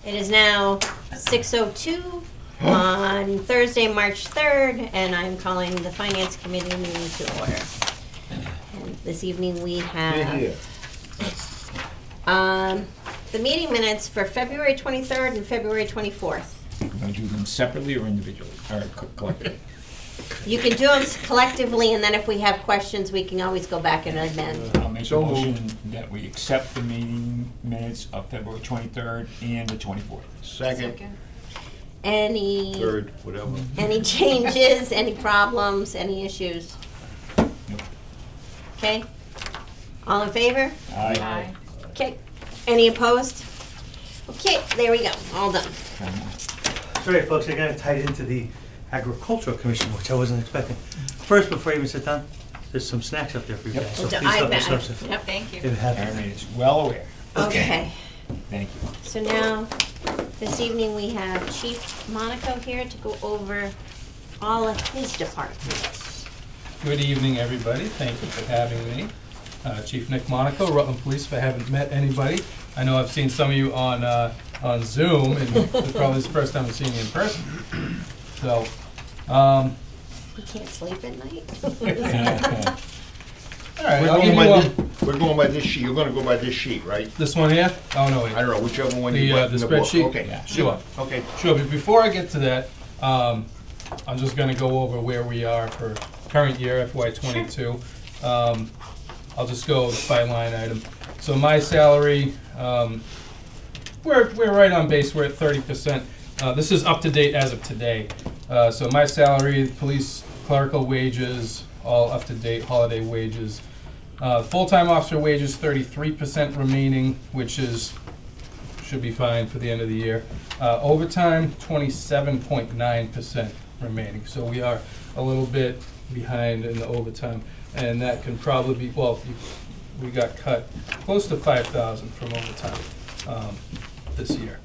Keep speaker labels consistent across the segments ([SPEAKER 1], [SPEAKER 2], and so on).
[SPEAKER 1] It is now 6:02 on Thursday, March 3rd, and I'm calling the Finance Committee meeting to order. And this evening we have the meeting minutes for February 23rd and February 24th.
[SPEAKER 2] We're going to do them separately or individually, or collectively?
[SPEAKER 1] You can do them collectively, and then if we have questions, we can always go back and amend.
[SPEAKER 2] I'll make a motion that we accept the meeting minutes of February 23rd and the 24th.
[SPEAKER 3] Second.
[SPEAKER 1] Any
[SPEAKER 3] Third, whatever.
[SPEAKER 1] Any changes, any problems, any issues?
[SPEAKER 2] Nope.
[SPEAKER 1] Okay. All in favor?
[SPEAKER 2] Aye.
[SPEAKER 1] Okay. Any opposed? Okay, there we go. All done.
[SPEAKER 4] Sorry, folks, I got tied into the Agricultural Commission, which I wasn't expecting. First, before I even sit down, there's some snacks up there for you guys. So please help yourselves if
[SPEAKER 1] Yep, thank
[SPEAKER 4] you
[SPEAKER 1] you.
[SPEAKER 4] have
[SPEAKER 2] Aaron
[SPEAKER 4] them.
[SPEAKER 2] is well aware.
[SPEAKER 1] Okay.
[SPEAKER 2] Thank you.
[SPEAKER 1] So now, this evening, we have Chief Monaco here to go over all of his departments.
[SPEAKER 5] Good evening, everybody. Thank you for having me. Chief Nick Monaco, Rutland Police, if I haven't met anybody. I know I've seen some of you on Zoom, and it's probably the first time I'm seeing you in person. So,
[SPEAKER 1] You can't sleep at night?
[SPEAKER 5] all right, I'll give you one.
[SPEAKER 3] We're going by this sheet. You're gonna go by this sheet, right?
[SPEAKER 5] This one here? Oh, no,
[SPEAKER 3] I
[SPEAKER 5] wait.
[SPEAKER 3] don't know, whichever one
[SPEAKER 5] The,
[SPEAKER 3] you got
[SPEAKER 5] the
[SPEAKER 3] in the book.
[SPEAKER 5] spreadsheet?
[SPEAKER 3] Okay.
[SPEAKER 5] Yeah, sure.
[SPEAKER 3] Okay.
[SPEAKER 5] Sure, but before I get to that, I'm just gonna go over where we are for current year, FY22. I'll just go by line item. So my salary, we're right on base, we're at 30%. This is up to date as of today. So my salary, police clerical wages, all up to date, holiday wages. Full-time officer wages, 33% remaining, which should be fine for the end of the year. Overtime, 27.9% remaining. So we are a little bit behind in the overtime, and that can probably be, well, we got cut close to 5,000 from overtime this year.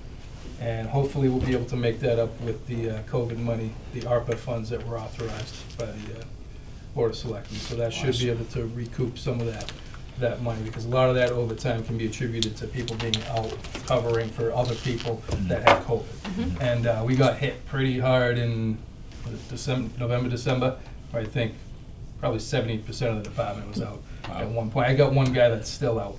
[SPEAKER 5] And hopefully we'll be able to make that up with the COVID money, the ARPA funds that were authorized by the Board of Selectmen. So that should be able to recoup some of that money, because a lot of that overtime can be attributed to people being out covering for other people that had COVID. And we got hit pretty hard in November, December, where I think probably 70% of the department was out at one point. I got one guy that's still out.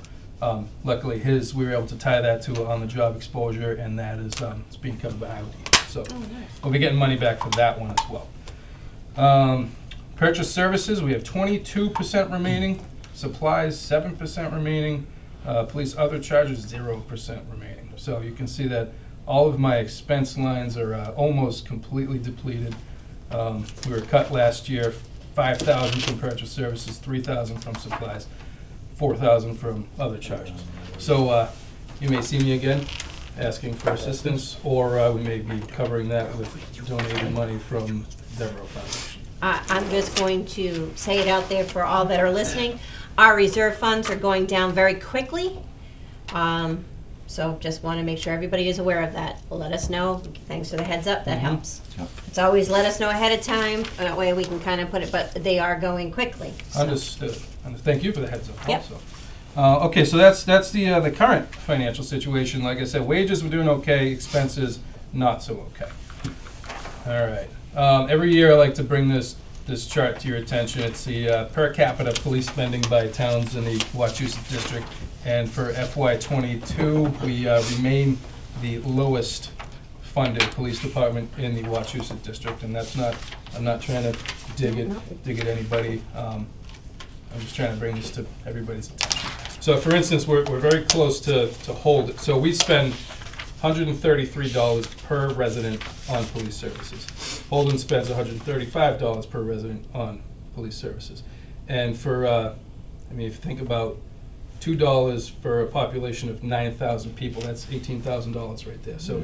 [SPEAKER 5] Luckily we were able to tie that to on-the-job exposure, and that is it's being covered by IOD. So we'll be getting money back for that one as well. Purchase services, we have 22% remaining. Supplies, 7% remaining. Police other charges, 0% remaining. So you can see that all of my expense lines are almost completely depleted. We were cut last year, 5,000 from purchase services, 3,000 from supplies, 4,000 from other charges. So you may see me again asking for assistance, or we may be covering that with donated money from Devereaux Foundation.
[SPEAKER 1] I'm just going to say it out there for all that are listening. Our reserve funds are going down very quickly. So just want to make sure everybody is aware of that. Let us know. Thanks for the heads up. That helps.
[SPEAKER 2] Yep.
[SPEAKER 1] It's always let us know ahead of time. That way we can kind of put it, but they are going quickly. So.
[SPEAKER 5] Understood. Thank you for the heads up
[SPEAKER 1] Yep.
[SPEAKER 5] also. Okay, so that's the current financial situation. Like I said, wages we're doing okay, expenses not so okay. All right. Every year I like to bring this chart to your attention. It's the per capita police spending by towns in the Wachusett district. And for FY22, we remain the lowest funded police department in the Wachusett district. And that's not, I'm not trying to dig at anybody. I'm just trying to bring this to everybody's attention. So for instance, we're very close to hold it. So we spend $133 per resident on police services. Holden spends $135 per resident on police services. And for, I mean, if you think about $2 for a population of 9,000 people, that's $18,000 right there. So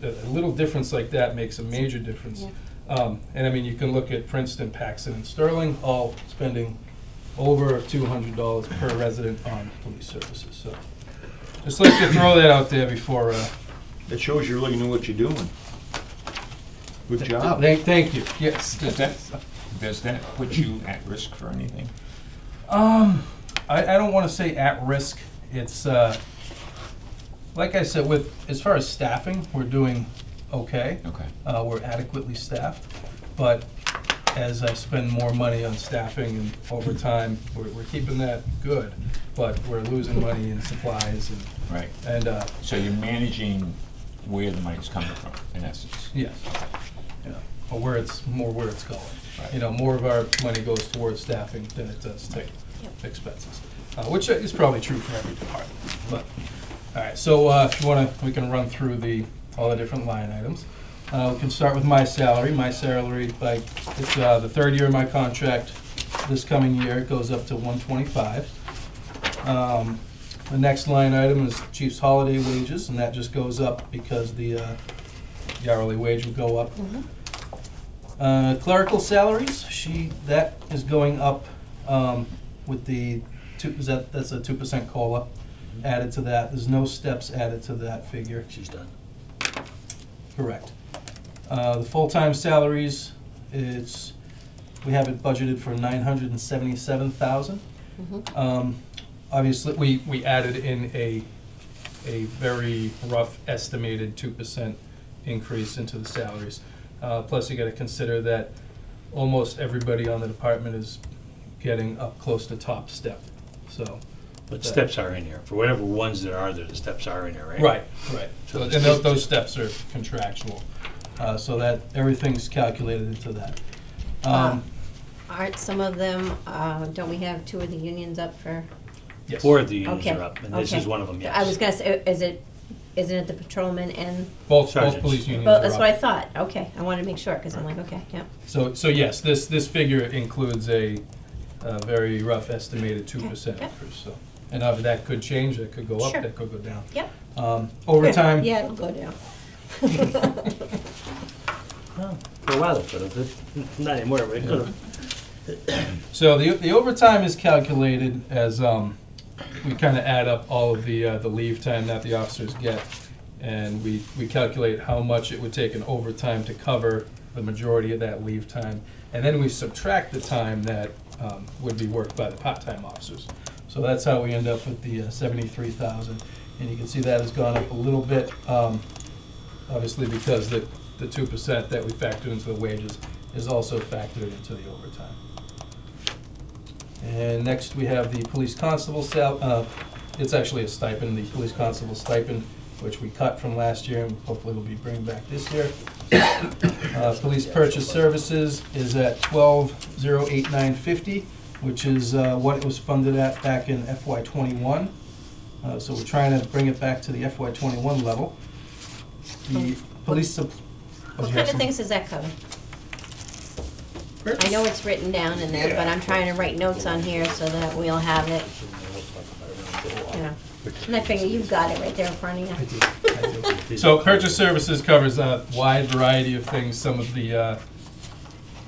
[SPEAKER 5] a little difference like that makes a major difference. Yeah. And I mean, you can look at Princeton, Paxton, and Sterling, all spending over $200 per resident on police services. So just like to throw that out there before.
[SPEAKER 3] That shows you really knew what you're doing. Good job.
[SPEAKER 5] Thank you. Yes.
[SPEAKER 2] Does that put you at risk for anything?
[SPEAKER 5] I don't want to say at risk. It's Like I said, as far as staffing, we're doing okay.
[SPEAKER 2] Okay.
[SPEAKER 5] We're adequately staffed, but as I spend more money on staffing and overtime, we're keeping that good, but we're losing money in supplies
[SPEAKER 2] Right.
[SPEAKER 5] and
[SPEAKER 2] So you're managing where the money's coming from, in essence.
[SPEAKER 5] yes, or where it's going.
[SPEAKER 2] Right.
[SPEAKER 5] You know, more of our money goes towards staffing than it does to
[SPEAKER 1] Yep.
[SPEAKER 5] expenses, which is probably true for every department. But all right, so if you want to, we can run through all the different line items. We can start with my salary. My salary, it's the third year of my contract. This coming year, it goes up to $125. The next line item is chief's holiday wages, and that just goes up because the hourly wage will go up. Clerical salaries, that is going up with the that's a 2% COLA added to that. There's no steps added to that figure.
[SPEAKER 3] She's done.
[SPEAKER 5] Correct. The full-time salaries, we have it budgeted for $977,000. Obviously, we added in a very rough estimated 2% increase into the salaries. Plus, you got to consider that almost everybody on the department is getting up close to top step. So.
[SPEAKER 3] But steps are in here. For whatever ones that are there, the steps are in there, right?
[SPEAKER 5] Right.
[SPEAKER 3] So
[SPEAKER 5] And those steps are contractual, so that everything's calculated into that.
[SPEAKER 1] Aren't some of them, don't we have 2 of the unions up for?
[SPEAKER 5] Yes.
[SPEAKER 3] 4 of the unions
[SPEAKER 1] Okay,
[SPEAKER 3] are up, and this
[SPEAKER 1] okay.
[SPEAKER 3] is one of them, yes.
[SPEAKER 1] I was gonna say, isn't it the patrolman and,
[SPEAKER 5] Both
[SPEAKER 3] Sergeants.
[SPEAKER 5] police unions
[SPEAKER 1] well,
[SPEAKER 5] are
[SPEAKER 1] that's what I
[SPEAKER 5] up.
[SPEAKER 1] thought, okay, I wanted to make sure, because I'm like, okay, yeah.
[SPEAKER 5] So yes, this figure includes a very rough estimated 2%
[SPEAKER 1] Okay, yep.
[SPEAKER 5] increase. So, and that could change. That could go up.
[SPEAKER 1] Sure.
[SPEAKER 5] That could go down.
[SPEAKER 1] Yep.
[SPEAKER 5] Overtime.
[SPEAKER 1] Yeah, it'll go down.
[SPEAKER 3] Well, for a while it could have, not anymore, but it could have.
[SPEAKER 5] So the overtime is calculated as we kind of add up all of the leave time that the officers get, and we calculate how much it would take in overtime to cover the majority of that leave time, and then we subtract the time that would be worked by the part-time officers. So that's how we end up with the $73,000, and you can see that has gone up a little bit, obviously because the 2% that we factored into the wages is also factored into the overtime. And next we have the police constable it's actually a stipend, the police constable stipend, which we cut from last year and hopefully we'll be bringing back this year. Police purchase services is at $12,089.50, which is what it was funded at back in FY21. So we're trying to bring it back to the FY21 level. The police
[SPEAKER 1] What kind of things does that cover? I know it's written down in there, but I'm trying to write notes on here so that we'll have it, you know. And I figure you've got it right there in front of you.
[SPEAKER 5] I do. So purchase services covers a wide variety of things. Some of the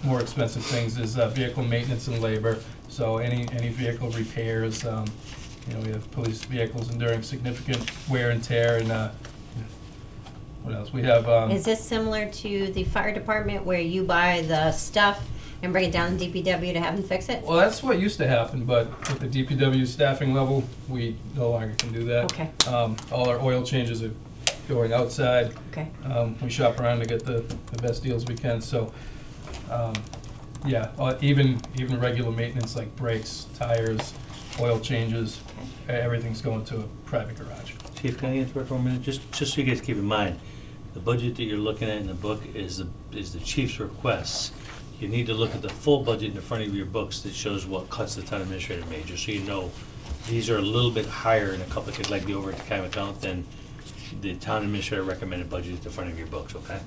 [SPEAKER 5] more expensive things is vehicle maintenance and labor. So any vehicle repairs, we have police vehicles enduring significant wear and tear, and what else? We have.
[SPEAKER 1] Is this similar to the fire department where you buy the stuff and bring it down to DPW to have them fix it?
[SPEAKER 5] Well, that's what used to happen, but with the DPW staffing level, we no longer can do that.
[SPEAKER 1] Okay.
[SPEAKER 5] All our oil changes are going outside.
[SPEAKER 1] Okay.
[SPEAKER 5] We shop around to get the best deals we can. So, even regular maintenance like brakes, tires, oil changes, everything's going to a private garage.
[SPEAKER 3] Chief, can I interrupt for a minute? Just so you guys keep in mind, the budget that you're looking at in the book is the chief's requests. You need to look at the full budget in the front of your books that shows what cuts the town administrator made, just so you know these are a little bit higher in a couple of, like the over-time account than the town administrator recommended budget at the front of your books, okay?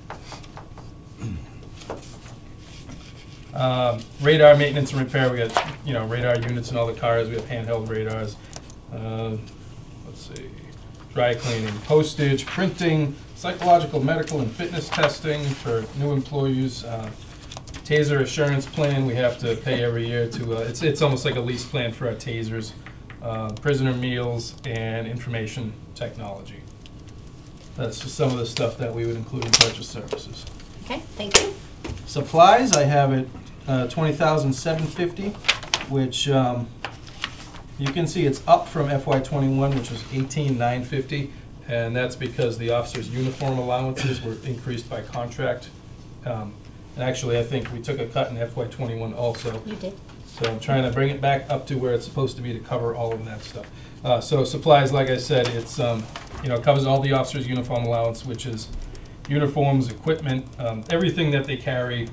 [SPEAKER 5] Radar maintenance and repair, we got, radar units in all the cars, we have handheld radars. Let's see, dry cleaning, postage, printing, psychological, medical, and fitness testing for new employees. Taser assurance plan, we have to pay every year to, it's almost like a lease plan for our tasers. Prisoner meals and information technology. That's just some of the stuff that we would include in purchase services.
[SPEAKER 1] Okay, thank you.
[SPEAKER 5] Supplies, I have it $20,750, which you can see it's up from FY21, which was $18,950. and that's because the officers' uniform allowances were increased by contract. And actually, I think we took a cut in FY '21 also.
[SPEAKER 1] You did.
[SPEAKER 5] So I'm trying to bring it back up to where it's supposed to be to cover all of that stuff. So supplies, like I said, it's, covers all the officers' uniform allowance, which is uniforms, equipment, everything that they carry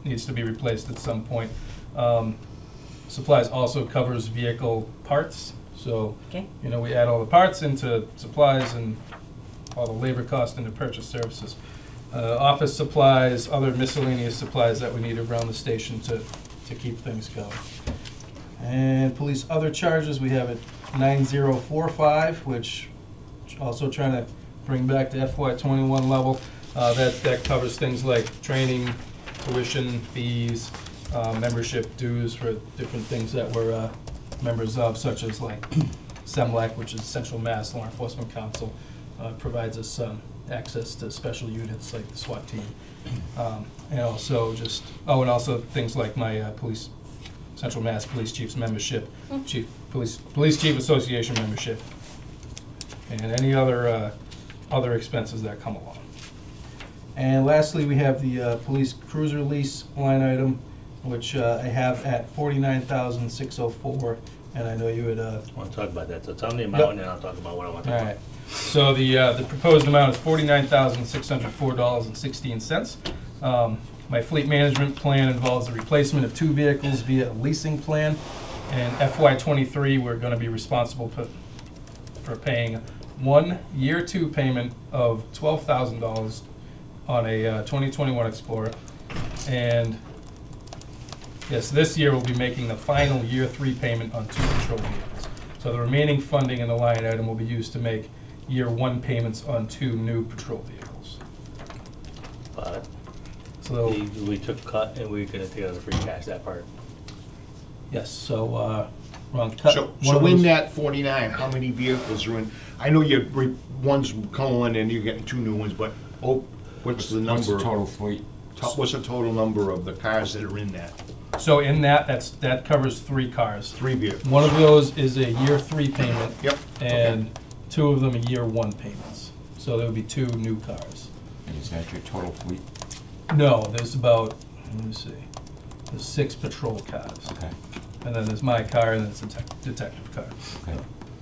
[SPEAKER 5] needs to be replaced at some point. Supplies also covers vehicle parts. So,
[SPEAKER 1] Okay.
[SPEAKER 5] we add all the parts into supplies and all the labor cost into purchase services. Office supplies, other miscellaneous supplies that we need around the station to keep things going. And police other charges, we have at 9045, which also trying to bring back to FY '21 level. That covers things like training, tuition, fees, membership dues for different things that we're members of, such as like SEMLAC, which is Central Mass Law Enforcement Council, provides us access to special units like the SWAT team. And also and also things like my Central Mass Police Chiefs membership, Police Chief Association membership, and any other expenses that come along. And lastly, we have the police cruiser lease line item, which I have at $49,604, and I know you had.
[SPEAKER 3] I want to talk about that, so tell me the amount, and then I'll talk about what I want to talk
[SPEAKER 5] All
[SPEAKER 3] about.
[SPEAKER 5] right. So the proposed amount is $49,604.16. My fleet management plan involves the replacement of 2 vehicles via a leasing plan. And FY '23, we're going to be responsible for paying 1 year 2 payment of $12,000 on a 2021 Explorer. And yes, this year we'll be making the final year 3 payment on 2 patrol vehicles. So the remaining funding in the line item will be used to make year 1 payments on 2 new patrol vehicles.
[SPEAKER 3] But
[SPEAKER 5] So,
[SPEAKER 3] we took a cut and we're going to take out the free cash, that part.
[SPEAKER 5] yes, so, Ron, cut
[SPEAKER 6] So,
[SPEAKER 5] one of
[SPEAKER 6] so in
[SPEAKER 5] those-
[SPEAKER 6] that 49, how many vehicles are in? I know one's going and you're getting 2 new ones, but what's the
[SPEAKER 2] What's
[SPEAKER 6] number?
[SPEAKER 2] the total fleet?
[SPEAKER 6] What's the total number of the cars that are in that?
[SPEAKER 5] So in that covers 3 cars.
[SPEAKER 6] 3 vehicles.
[SPEAKER 5] One of those is a year 3 payment.
[SPEAKER 6] Yep.
[SPEAKER 5] And 2 of them are year 1 payments. So there would be 2 new cars.
[SPEAKER 2] And is that your total fleet?
[SPEAKER 5] No, there's about, let me see, there's 6 patrol cars.
[SPEAKER 2] Okay,
[SPEAKER 5] And then there's my car and then it's a detective car.
[SPEAKER 2] okay.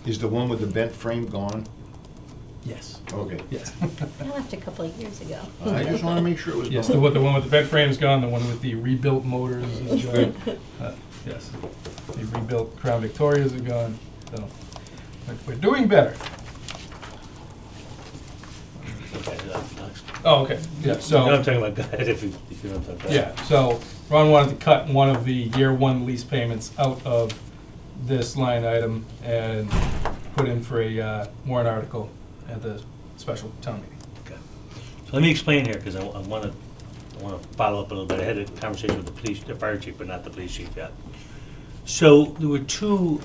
[SPEAKER 6] Is the one with the bent frame gone?
[SPEAKER 5] Yes,
[SPEAKER 6] Okay.
[SPEAKER 5] yes.
[SPEAKER 1] I left a couple of years ago.
[SPEAKER 6] I just want to make sure it was
[SPEAKER 5] Yes,
[SPEAKER 6] gone.
[SPEAKER 5] the one with the bed frame's gone, the one with the rebuilt motors is gone. Yes, the rebuilt Crown Victorias are gone, so we're doing better.
[SPEAKER 3] Okay,
[SPEAKER 5] Oh, okay, yeah,
[SPEAKER 3] no,
[SPEAKER 5] so,
[SPEAKER 3] I'm talking about, go ahead if you don't talk about that.
[SPEAKER 5] yeah, so Ron wanted to cut one of the year 1 lease payments out of this line item and put in for a warrant article at the special town meeting.
[SPEAKER 3] Okay. So let me explain here, because I want to follow up a little bit. I had a conversation with the fire chief, but not the police chief yet. So there were 2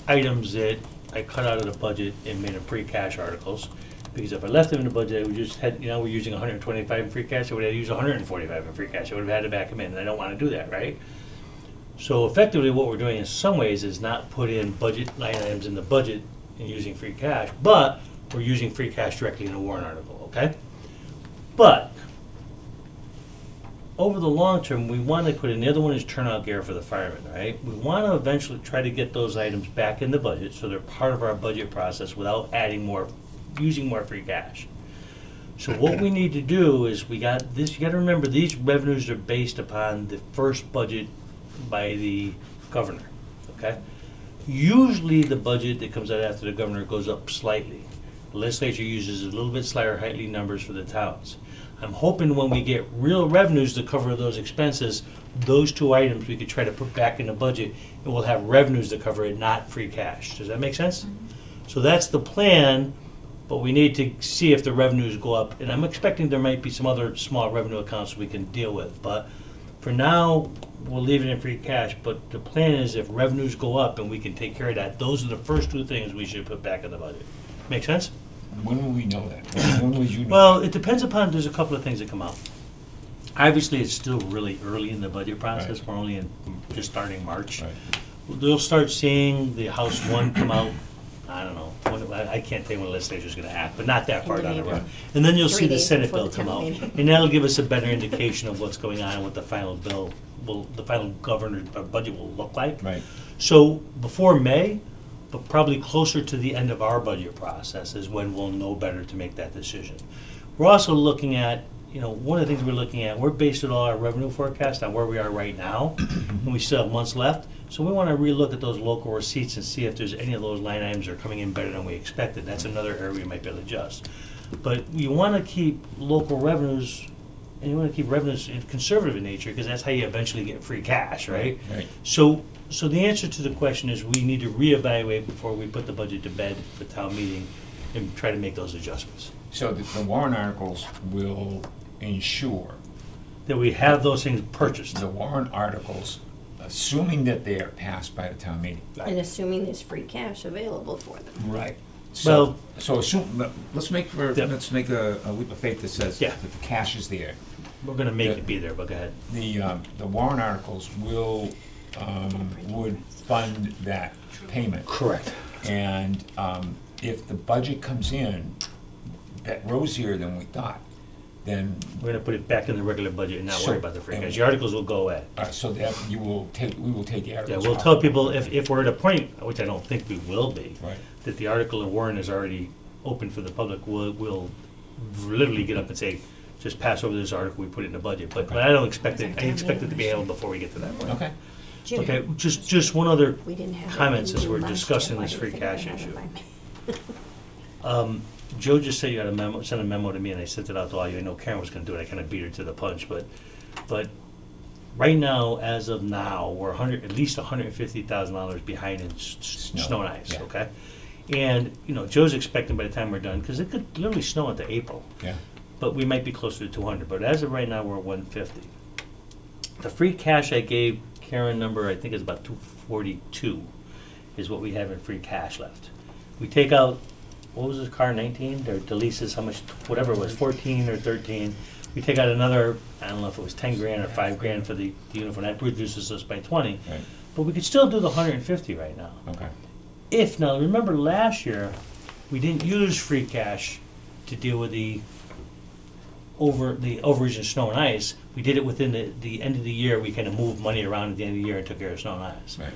[SPEAKER 3] items that I cut out of the budget and made them free cash articles. Because if I left them in the budget, we just had, we're using 125 in free cash, I would have used 145 in free cash. I would have had to back them in, and I don't want to do that, right? So effectively, what we're doing in some ways is not put in budget line items in the budget and using free cash, but we're using free cash directly in a warrant article, okay? But over the long term, we want to put in, the other one is turnout gear for the firemen, right? We want to eventually try to get those items back in the budget, so they're part of our budget process without using more free cash. So what we need to do is you got to remember, these revenues are based upon the first budget by the governor, okay? Usually the budget that comes out after the governor goes up slightly. The legislature uses a little bit slightly numbers for the towns. I'm hoping when we get real revenues to cover those expenses, those 2 items we could try to put back in the budget, and we'll have revenues to cover it, not free cash. Does that make sense? So that's the plan, but we need to see if the revenues go up. And I'm expecting there might be some other small revenue accounts we can deal with. But for now, we'll leave it in free cash. But the plan is if revenues go up and we can take care of that, those are the first 2 things we should put back in the budget. Make sense?
[SPEAKER 2] When will we know that? When will you know?
[SPEAKER 3] Well, it depends upon, there's a couple of things that come out. Obviously, it's still really early in the budget process.
[SPEAKER 2] Right.
[SPEAKER 3] We're only just starting March.
[SPEAKER 2] Right.
[SPEAKER 3] They'll start seeing the House 1 come out, I don't know, I can't tell you when the legislature's gonna act, but not that far
[SPEAKER 1] In the
[SPEAKER 3] down the road.
[SPEAKER 1] neighborhood.
[SPEAKER 3] And then you'll
[SPEAKER 1] 3
[SPEAKER 3] see the
[SPEAKER 1] days
[SPEAKER 3] Senate
[SPEAKER 1] before
[SPEAKER 3] bill
[SPEAKER 1] the
[SPEAKER 3] come
[SPEAKER 1] town
[SPEAKER 3] out,
[SPEAKER 1] meeting.
[SPEAKER 3] and that'll give us a better indication of what's going on and what the final bill the final governor's budget will look like.
[SPEAKER 2] Right.
[SPEAKER 3] So before May, but probably closer to the end of our budget process is when we'll know better to make that decision. We're also looking at, one of the things we're looking at, we're basing all our revenue forecast on where we are right now, and we still have months left. So we want to relook at those local receipts and see if there's any of those line items that are coming in better than we expected. That's another area we might be able to adjust. But you want to keep local revenues, and you want to keep revenues conservative in nature, because that's how you eventually get free cash, right?
[SPEAKER 2] Right.
[SPEAKER 3] So the answer to the question is we need to reevaluate before we put the budget to bed for town meeting and try to make those adjustments.
[SPEAKER 2] So the warrant articles will ensure,
[SPEAKER 3] That we have those things purchased.
[SPEAKER 2] the warrant articles, assuming that they are passed by the town meeting.
[SPEAKER 1] And assuming there's free cash available for them.
[SPEAKER 2] Right.
[SPEAKER 3] Well-
[SPEAKER 2] So assume, let's make
[SPEAKER 3] Yeah.
[SPEAKER 2] a leap of faith that says
[SPEAKER 3] Yeah.
[SPEAKER 2] that the cash is there.
[SPEAKER 3] We're gonna make it be there, but go ahead.
[SPEAKER 2] The warrant articles would fund that payment.
[SPEAKER 3] Correct.
[SPEAKER 2] And if the budget comes in rosier than we thought, then,
[SPEAKER 3] We're gonna put it back in the regular budget and not
[SPEAKER 2] So-
[SPEAKER 3] worry about the free cash. The articles will go away.
[SPEAKER 2] so that we will take the
[SPEAKER 3] Yeah,
[SPEAKER 2] articles
[SPEAKER 3] we'll
[SPEAKER 2] off.
[SPEAKER 3] tell people if we're at a point, which I don't think we will be,
[SPEAKER 2] Right.
[SPEAKER 3] that the article and warrant is already open for the public, we'll literally get up and say, just pass over this article, we put it in the budget. But I don't expect it, I expect it to be able before we get to that point.
[SPEAKER 2] Okay.
[SPEAKER 1] Jim,
[SPEAKER 3] Okay, just one other
[SPEAKER 1] we didn't have that
[SPEAKER 3] comments as
[SPEAKER 1] meeting
[SPEAKER 3] we're
[SPEAKER 1] last year.
[SPEAKER 3] discussing
[SPEAKER 1] Why
[SPEAKER 3] this
[SPEAKER 1] do you
[SPEAKER 3] free
[SPEAKER 1] think I
[SPEAKER 3] cash
[SPEAKER 1] had it
[SPEAKER 3] issue.
[SPEAKER 1] by me?
[SPEAKER 3] Joe just said you had sent a memo to me, and I sent it out to all you. I know Karen was gonna do it, I kinda beat her to the punch, but right now, as of now, we're at least $150,000 behind in snow and ice,
[SPEAKER 2] yeah.
[SPEAKER 3] okay? And, Joe's expecting by the time we're done, because it could literally snow into April,
[SPEAKER 2] Yeah.
[SPEAKER 3] but we might be closer to 200, but as of right now, we're at 150. The free cash I gave Karen number, I think is about 242, is what we have in free cash left. We take out, what was this car, 19? The lease is how much, whatever it was, 14 or 13. We take out another, I don't know if it was 10 grand or 5 grand for the uniform, that reduces us by 20.
[SPEAKER 2] Right.
[SPEAKER 3] But we could still do the 150 right now.
[SPEAKER 2] Okay.
[SPEAKER 3] Now, remember last year, we didn't use free cash to deal with the overage in snow and ice. We did it within the end of the year. We kind of moved money around at the end of the year and took care of snow and ice.
[SPEAKER 2] Right.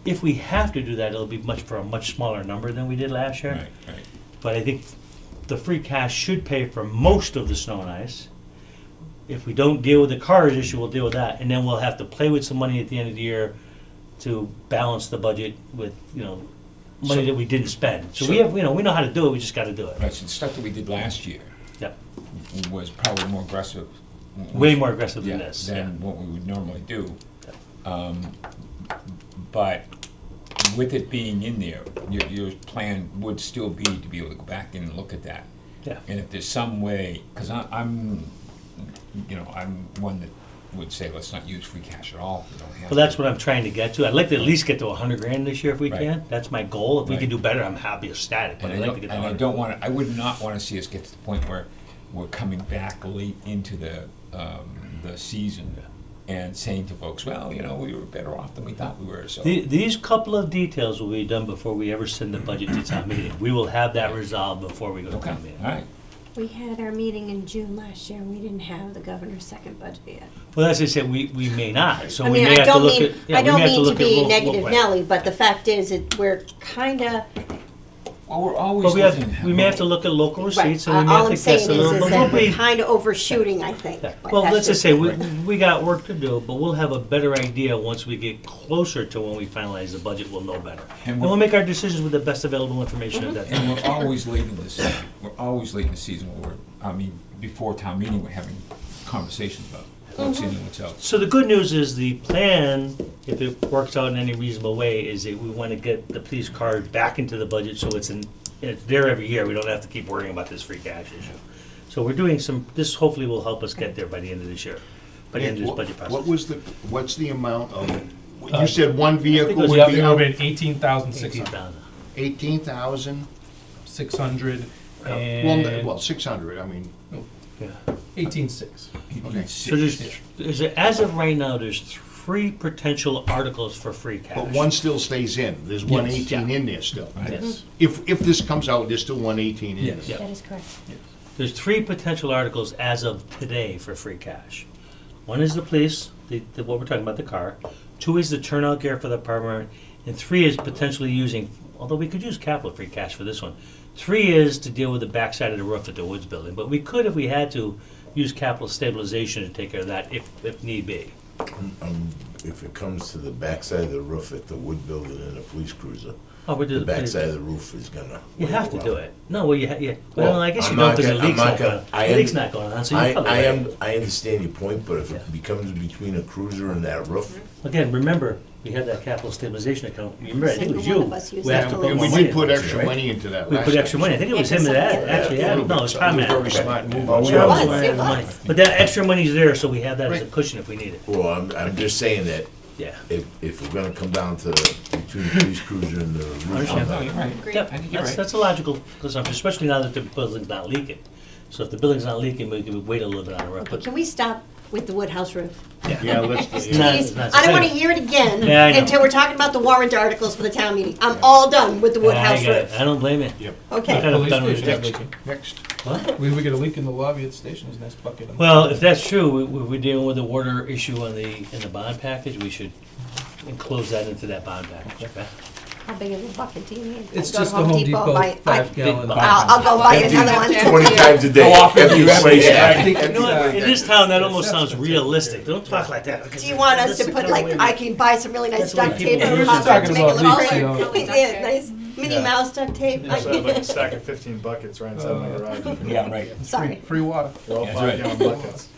[SPEAKER 3] If we have to do that, it'll be for a much smaller number than we did last year.
[SPEAKER 2] Right. Right.
[SPEAKER 3] But I think the free cash should pay for most of the snow and ice. If we don't deal with the cars issue, we'll deal with that, and then we'll have to play with some money at the end of the year to balance the budget with, money
[SPEAKER 2] So-
[SPEAKER 3] that we didn't spend. So
[SPEAKER 2] so-
[SPEAKER 3] we have, we know how to do it, we just gotta do it.
[SPEAKER 2] Right. So the stuff that we did last year
[SPEAKER 3] Yep.
[SPEAKER 2] was probably more aggressive.
[SPEAKER 3] Way more aggressive than
[SPEAKER 2] Yeah,
[SPEAKER 3] this,
[SPEAKER 2] than what we would normally do. But with it being in there, your plan would still be to be able to go back and look at that.
[SPEAKER 3] Yeah.
[SPEAKER 2] And if there's some way, because I'm one that would say, let's not use free cash at all. We don't have
[SPEAKER 3] Well, that's
[SPEAKER 2] to.
[SPEAKER 3] what I'm trying to get to. I'd like to at least get to 100 grand this year if we
[SPEAKER 2] Right.
[SPEAKER 3] can. That's my goal. If we
[SPEAKER 2] Right.
[SPEAKER 3] can do better, I'm happy, ecstatic, but
[SPEAKER 2] And
[SPEAKER 3] I'd like to get to 100.
[SPEAKER 2] I don't want to. I would not want to see us get to the point where we're coming back late into the season and saying to folks, well, we were better off than we thought we were. So
[SPEAKER 3] These couple of details will be done before we ever send the budget to town meeting. We will have that resolved before we go to
[SPEAKER 2] okay,
[SPEAKER 3] town meeting.
[SPEAKER 2] all right.
[SPEAKER 1] We had our meeting in June last year, and we didn't have the governor's second budget yet.
[SPEAKER 3] Well, as I said, we may not, so
[SPEAKER 1] I
[SPEAKER 3] we
[SPEAKER 1] mean,
[SPEAKER 3] may
[SPEAKER 1] I
[SPEAKER 3] have to
[SPEAKER 1] don't
[SPEAKER 3] look
[SPEAKER 1] mean,
[SPEAKER 3] at. yeah,
[SPEAKER 1] I
[SPEAKER 3] we
[SPEAKER 1] don't
[SPEAKER 3] may have to
[SPEAKER 1] mean to
[SPEAKER 3] look at
[SPEAKER 1] be
[SPEAKER 3] what-
[SPEAKER 1] negative
[SPEAKER 3] what-
[SPEAKER 1] Nelly, but the fact is, we're kinda,
[SPEAKER 2] Well, we're always
[SPEAKER 3] But
[SPEAKER 2] looking.
[SPEAKER 3] we may have to look at local
[SPEAKER 1] right,
[SPEAKER 3] receipts, and we may
[SPEAKER 1] all
[SPEAKER 3] have
[SPEAKER 1] I'm
[SPEAKER 3] to
[SPEAKER 1] saying
[SPEAKER 3] guess a little
[SPEAKER 1] is
[SPEAKER 3] bit.
[SPEAKER 1] that
[SPEAKER 3] We'll
[SPEAKER 1] we're
[SPEAKER 3] be-
[SPEAKER 1] kinda overshooting, I think.
[SPEAKER 3] Yeah.
[SPEAKER 1] But
[SPEAKER 3] Well,
[SPEAKER 1] that's
[SPEAKER 3] let's just say,
[SPEAKER 1] right.
[SPEAKER 3] we got work to do, but we'll have a better idea once we get closer to when we finalize the budget, we'll know better.
[SPEAKER 2] And
[SPEAKER 3] And
[SPEAKER 2] we're-
[SPEAKER 3] we'll make our decisions with the best available information at that
[SPEAKER 2] And
[SPEAKER 3] time.
[SPEAKER 2] we're always late in the season. We're always late in the season. Before town meeting, we're having conversations about what's in and what's out.
[SPEAKER 3] So the good news is the plan, if it works out in any reasonable way, is that we want to get the police car back into the budget so it's there every year. We don't have to keep worrying about this free cash issue. So we're doing this hopefully will help us get there by the end of this year, by the end of this budget process.
[SPEAKER 6] What's the amount of, you said one vehicle
[SPEAKER 3] it was
[SPEAKER 6] would
[SPEAKER 5] Yeah,
[SPEAKER 6] be
[SPEAKER 5] it
[SPEAKER 6] out
[SPEAKER 5] would have been 18,600.
[SPEAKER 3] 18,000.
[SPEAKER 6] 18,000?
[SPEAKER 5] 600
[SPEAKER 6] Well,
[SPEAKER 5] and
[SPEAKER 6] 600, I mean,
[SPEAKER 3] Yeah.
[SPEAKER 5] 18,600.
[SPEAKER 6] Okay.
[SPEAKER 3] So as of right now, there's 3 potential articles for free cash.
[SPEAKER 6] But one still stays in. There's
[SPEAKER 3] Yes.
[SPEAKER 6] 118 in there still.
[SPEAKER 3] Yes.
[SPEAKER 6] If this comes out, there's still 118 in
[SPEAKER 3] Yes.
[SPEAKER 6] there.
[SPEAKER 1] That is correct.
[SPEAKER 3] There's 3 potential articles as of today for free cash. One is the police, what we're talking about, the car. 2 is the turnout gear for the department. And 3 is potentially using, although we could use capital free cash for this one. 3 is to deal with the backside of the roof at the Woods building. But we could, if we had to, use capital stabilization to take care of that if need be.
[SPEAKER 7] If it comes to the backside of the roof at the Wood building and the police cruiser,
[SPEAKER 3] Oh, we do
[SPEAKER 7] the backside of the roof is gonna.
[SPEAKER 3] You have to do it. No, well, yeah.
[SPEAKER 7] Well,
[SPEAKER 3] Well, I guess you
[SPEAKER 7] I'm
[SPEAKER 3] don't
[SPEAKER 7] not
[SPEAKER 3] because the
[SPEAKER 7] gonna- I'm
[SPEAKER 3] leak's
[SPEAKER 7] not
[SPEAKER 3] not going
[SPEAKER 7] gonna-
[SPEAKER 3] on.
[SPEAKER 7] I
[SPEAKER 3] The
[SPEAKER 7] am-
[SPEAKER 3] leak's not going on, so you're probably right.
[SPEAKER 7] I understand your point, but if
[SPEAKER 3] Yeah.
[SPEAKER 7] it becomes between a cruiser and that roof,
[SPEAKER 3] Again, remember, we had that capital stabilization account. You remember, I think it was
[SPEAKER 1] Single
[SPEAKER 3] you.
[SPEAKER 1] one of us used
[SPEAKER 3] We
[SPEAKER 1] that
[SPEAKER 3] have to
[SPEAKER 1] to
[SPEAKER 3] put
[SPEAKER 1] look
[SPEAKER 3] more
[SPEAKER 6] We
[SPEAKER 3] money
[SPEAKER 6] did put
[SPEAKER 3] into it,
[SPEAKER 6] extra
[SPEAKER 3] right?
[SPEAKER 6] money into that
[SPEAKER 3] We
[SPEAKER 6] last
[SPEAKER 3] put extra money. I think it was
[SPEAKER 1] Yeah,
[SPEAKER 3] him that
[SPEAKER 1] because
[SPEAKER 3] had, actually had, no, it was Tom had.
[SPEAKER 6] Very smart move.
[SPEAKER 7] Oh,
[SPEAKER 6] on
[SPEAKER 7] yeah.
[SPEAKER 6] that.
[SPEAKER 1] was,
[SPEAKER 3] Had
[SPEAKER 1] it
[SPEAKER 3] the money.
[SPEAKER 1] was.
[SPEAKER 3] But that extra money's there, so we have that as a cushion if we need it.
[SPEAKER 7] well, I'm just saying that
[SPEAKER 3] Yeah.
[SPEAKER 7] if we're gonna come down to between the police cruiser and the roof.
[SPEAKER 3] Understand.
[SPEAKER 2] No, you're right.
[SPEAKER 3] Yep,
[SPEAKER 2] I think you're right.
[SPEAKER 3] that's a logical assumption, especially now that the building's not leaking. So if the building's not leaking, we can wait a little bit on the roof.
[SPEAKER 1] Okay,
[SPEAKER 3] But
[SPEAKER 1] can we stop with the wood house roof?
[SPEAKER 6] Yeah, let's,
[SPEAKER 1] Please,
[SPEAKER 3] not-
[SPEAKER 1] I don't want to hear it again
[SPEAKER 3] Yeah, I know.
[SPEAKER 1] until we're talking about the warrant articles for the town meeting. I'm all done with the wood
[SPEAKER 3] I
[SPEAKER 1] house
[SPEAKER 3] get it.
[SPEAKER 1] roof.
[SPEAKER 3] I don't blame you.
[SPEAKER 1] Okay,
[SPEAKER 3] Kind of
[SPEAKER 5] Police
[SPEAKER 3] done with
[SPEAKER 5] station is
[SPEAKER 3] it.
[SPEAKER 5] leaking.
[SPEAKER 6] next.
[SPEAKER 3] What?
[SPEAKER 5] We get a leak in the lobby at the station's next bucket.
[SPEAKER 3] Well, if that's true, we're dealing with a water issue in the bond package, we should enclose that into that bond package, okay?
[SPEAKER 1] how big of a bucket do you need?
[SPEAKER 5] It's
[SPEAKER 1] I'd go to
[SPEAKER 5] just a Home Depot
[SPEAKER 1] buy-
[SPEAKER 5] 5-gallon.
[SPEAKER 1] I'll go buy
[SPEAKER 7] Empty
[SPEAKER 1] another one.
[SPEAKER 7] 20 times a day.
[SPEAKER 2] How often
[SPEAKER 7] Empty
[SPEAKER 2] do you have to-
[SPEAKER 7] inflation.
[SPEAKER 2] I think
[SPEAKER 3] You know what, in this town, that almost sounds
[SPEAKER 5] That's
[SPEAKER 3] realistic, don't talk like that.
[SPEAKER 1] Do you want us to put like, I can buy some really nice
[SPEAKER 3] That's what
[SPEAKER 1] duct
[SPEAKER 3] people
[SPEAKER 1] tape
[SPEAKER 3] do.
[SPEAKER 1] and hot dog to
[SPEAKER 5] Talking
[SPEAKER 1] make it
[SPEAKER 5] about
[SPEAKER 1] look
[SPEAKER 5] leaks,
[SPEAKER 1] pretty? Yeah, nice Minnie
[SPEAKER 5] Yeah.
[SPEAKER 1] Mouse duct tape.
[SPEAKER 8] So I have like a stack of 15 buckets right inside my garage.
[SPEAKER 2] Yeah, right.
[SPEAKER 1] Sorry,
[SPEAKER 5] Free water.
[SPEAKER 8] They're all
[SPEAKER 2] That's right.
[SPEAKER 8] 5-gallon buckets.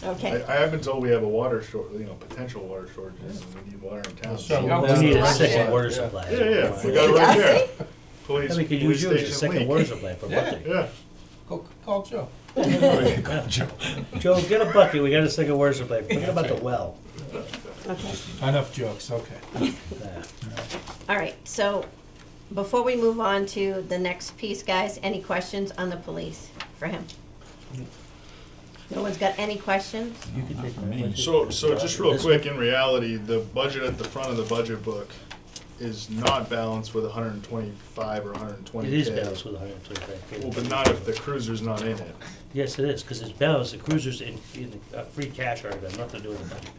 [SPEAKER 1] okay.
[SPEAKER 8] I have been told we have a water short, potential water shortages, and we need water in town.
[SPEAKER 5] Sure.
[SPEAKER 3] We need a
[SPEAKER 1] Yeah.
[SPEAKER 3] second water
[SPEAKER 5] Yeah.
[SPEAKER 3] supply.
[SPEAKER 8] Yeah, yeah, we got it right there. Police,
[SPEAKER 3] Yeah, we could
[SPEAKER 8] police
[SPEAKER 3] use you as a
[SPEAKER 8] station
[SPEAKER 3] second
[SPEAKER 8] leak.
[SPEAKER 3] water supply for
[SPEAKER 5] Yeah.
[SPEAKER 3] bucket.
[SPEAKER 8] Yeah.
[SPEAKER 5] Go call Joe.
[SPEAKER 3] Joe, get a bucket, we got a second water supply, forget about the well.
[SPEAKER 1] Okay,
[SPEAKER 5] Enough jokes, okay.
[SPEAKER 3] Yeah.
[SPEAKER 1] all right, so before we move on to the next piece, guys, any questions on the police for him? No one's got any questions?
[SPEAKER 3] You can take my
[SPEAKER 8] So just real
[SPEAKER 3] This
[SPEAKER 8] quick, in reality, the budget at the front of the budget book is not balanced with 125 or 120K.
[SPEAKER 3] It is balanced with 125.
[SPEAKER 8] Well, but not if the cruiser's not in it.
[SPEAKER 3] Yes, it is, because it's balanced, the cruiser's in free cash article, has nothing to do with the budget.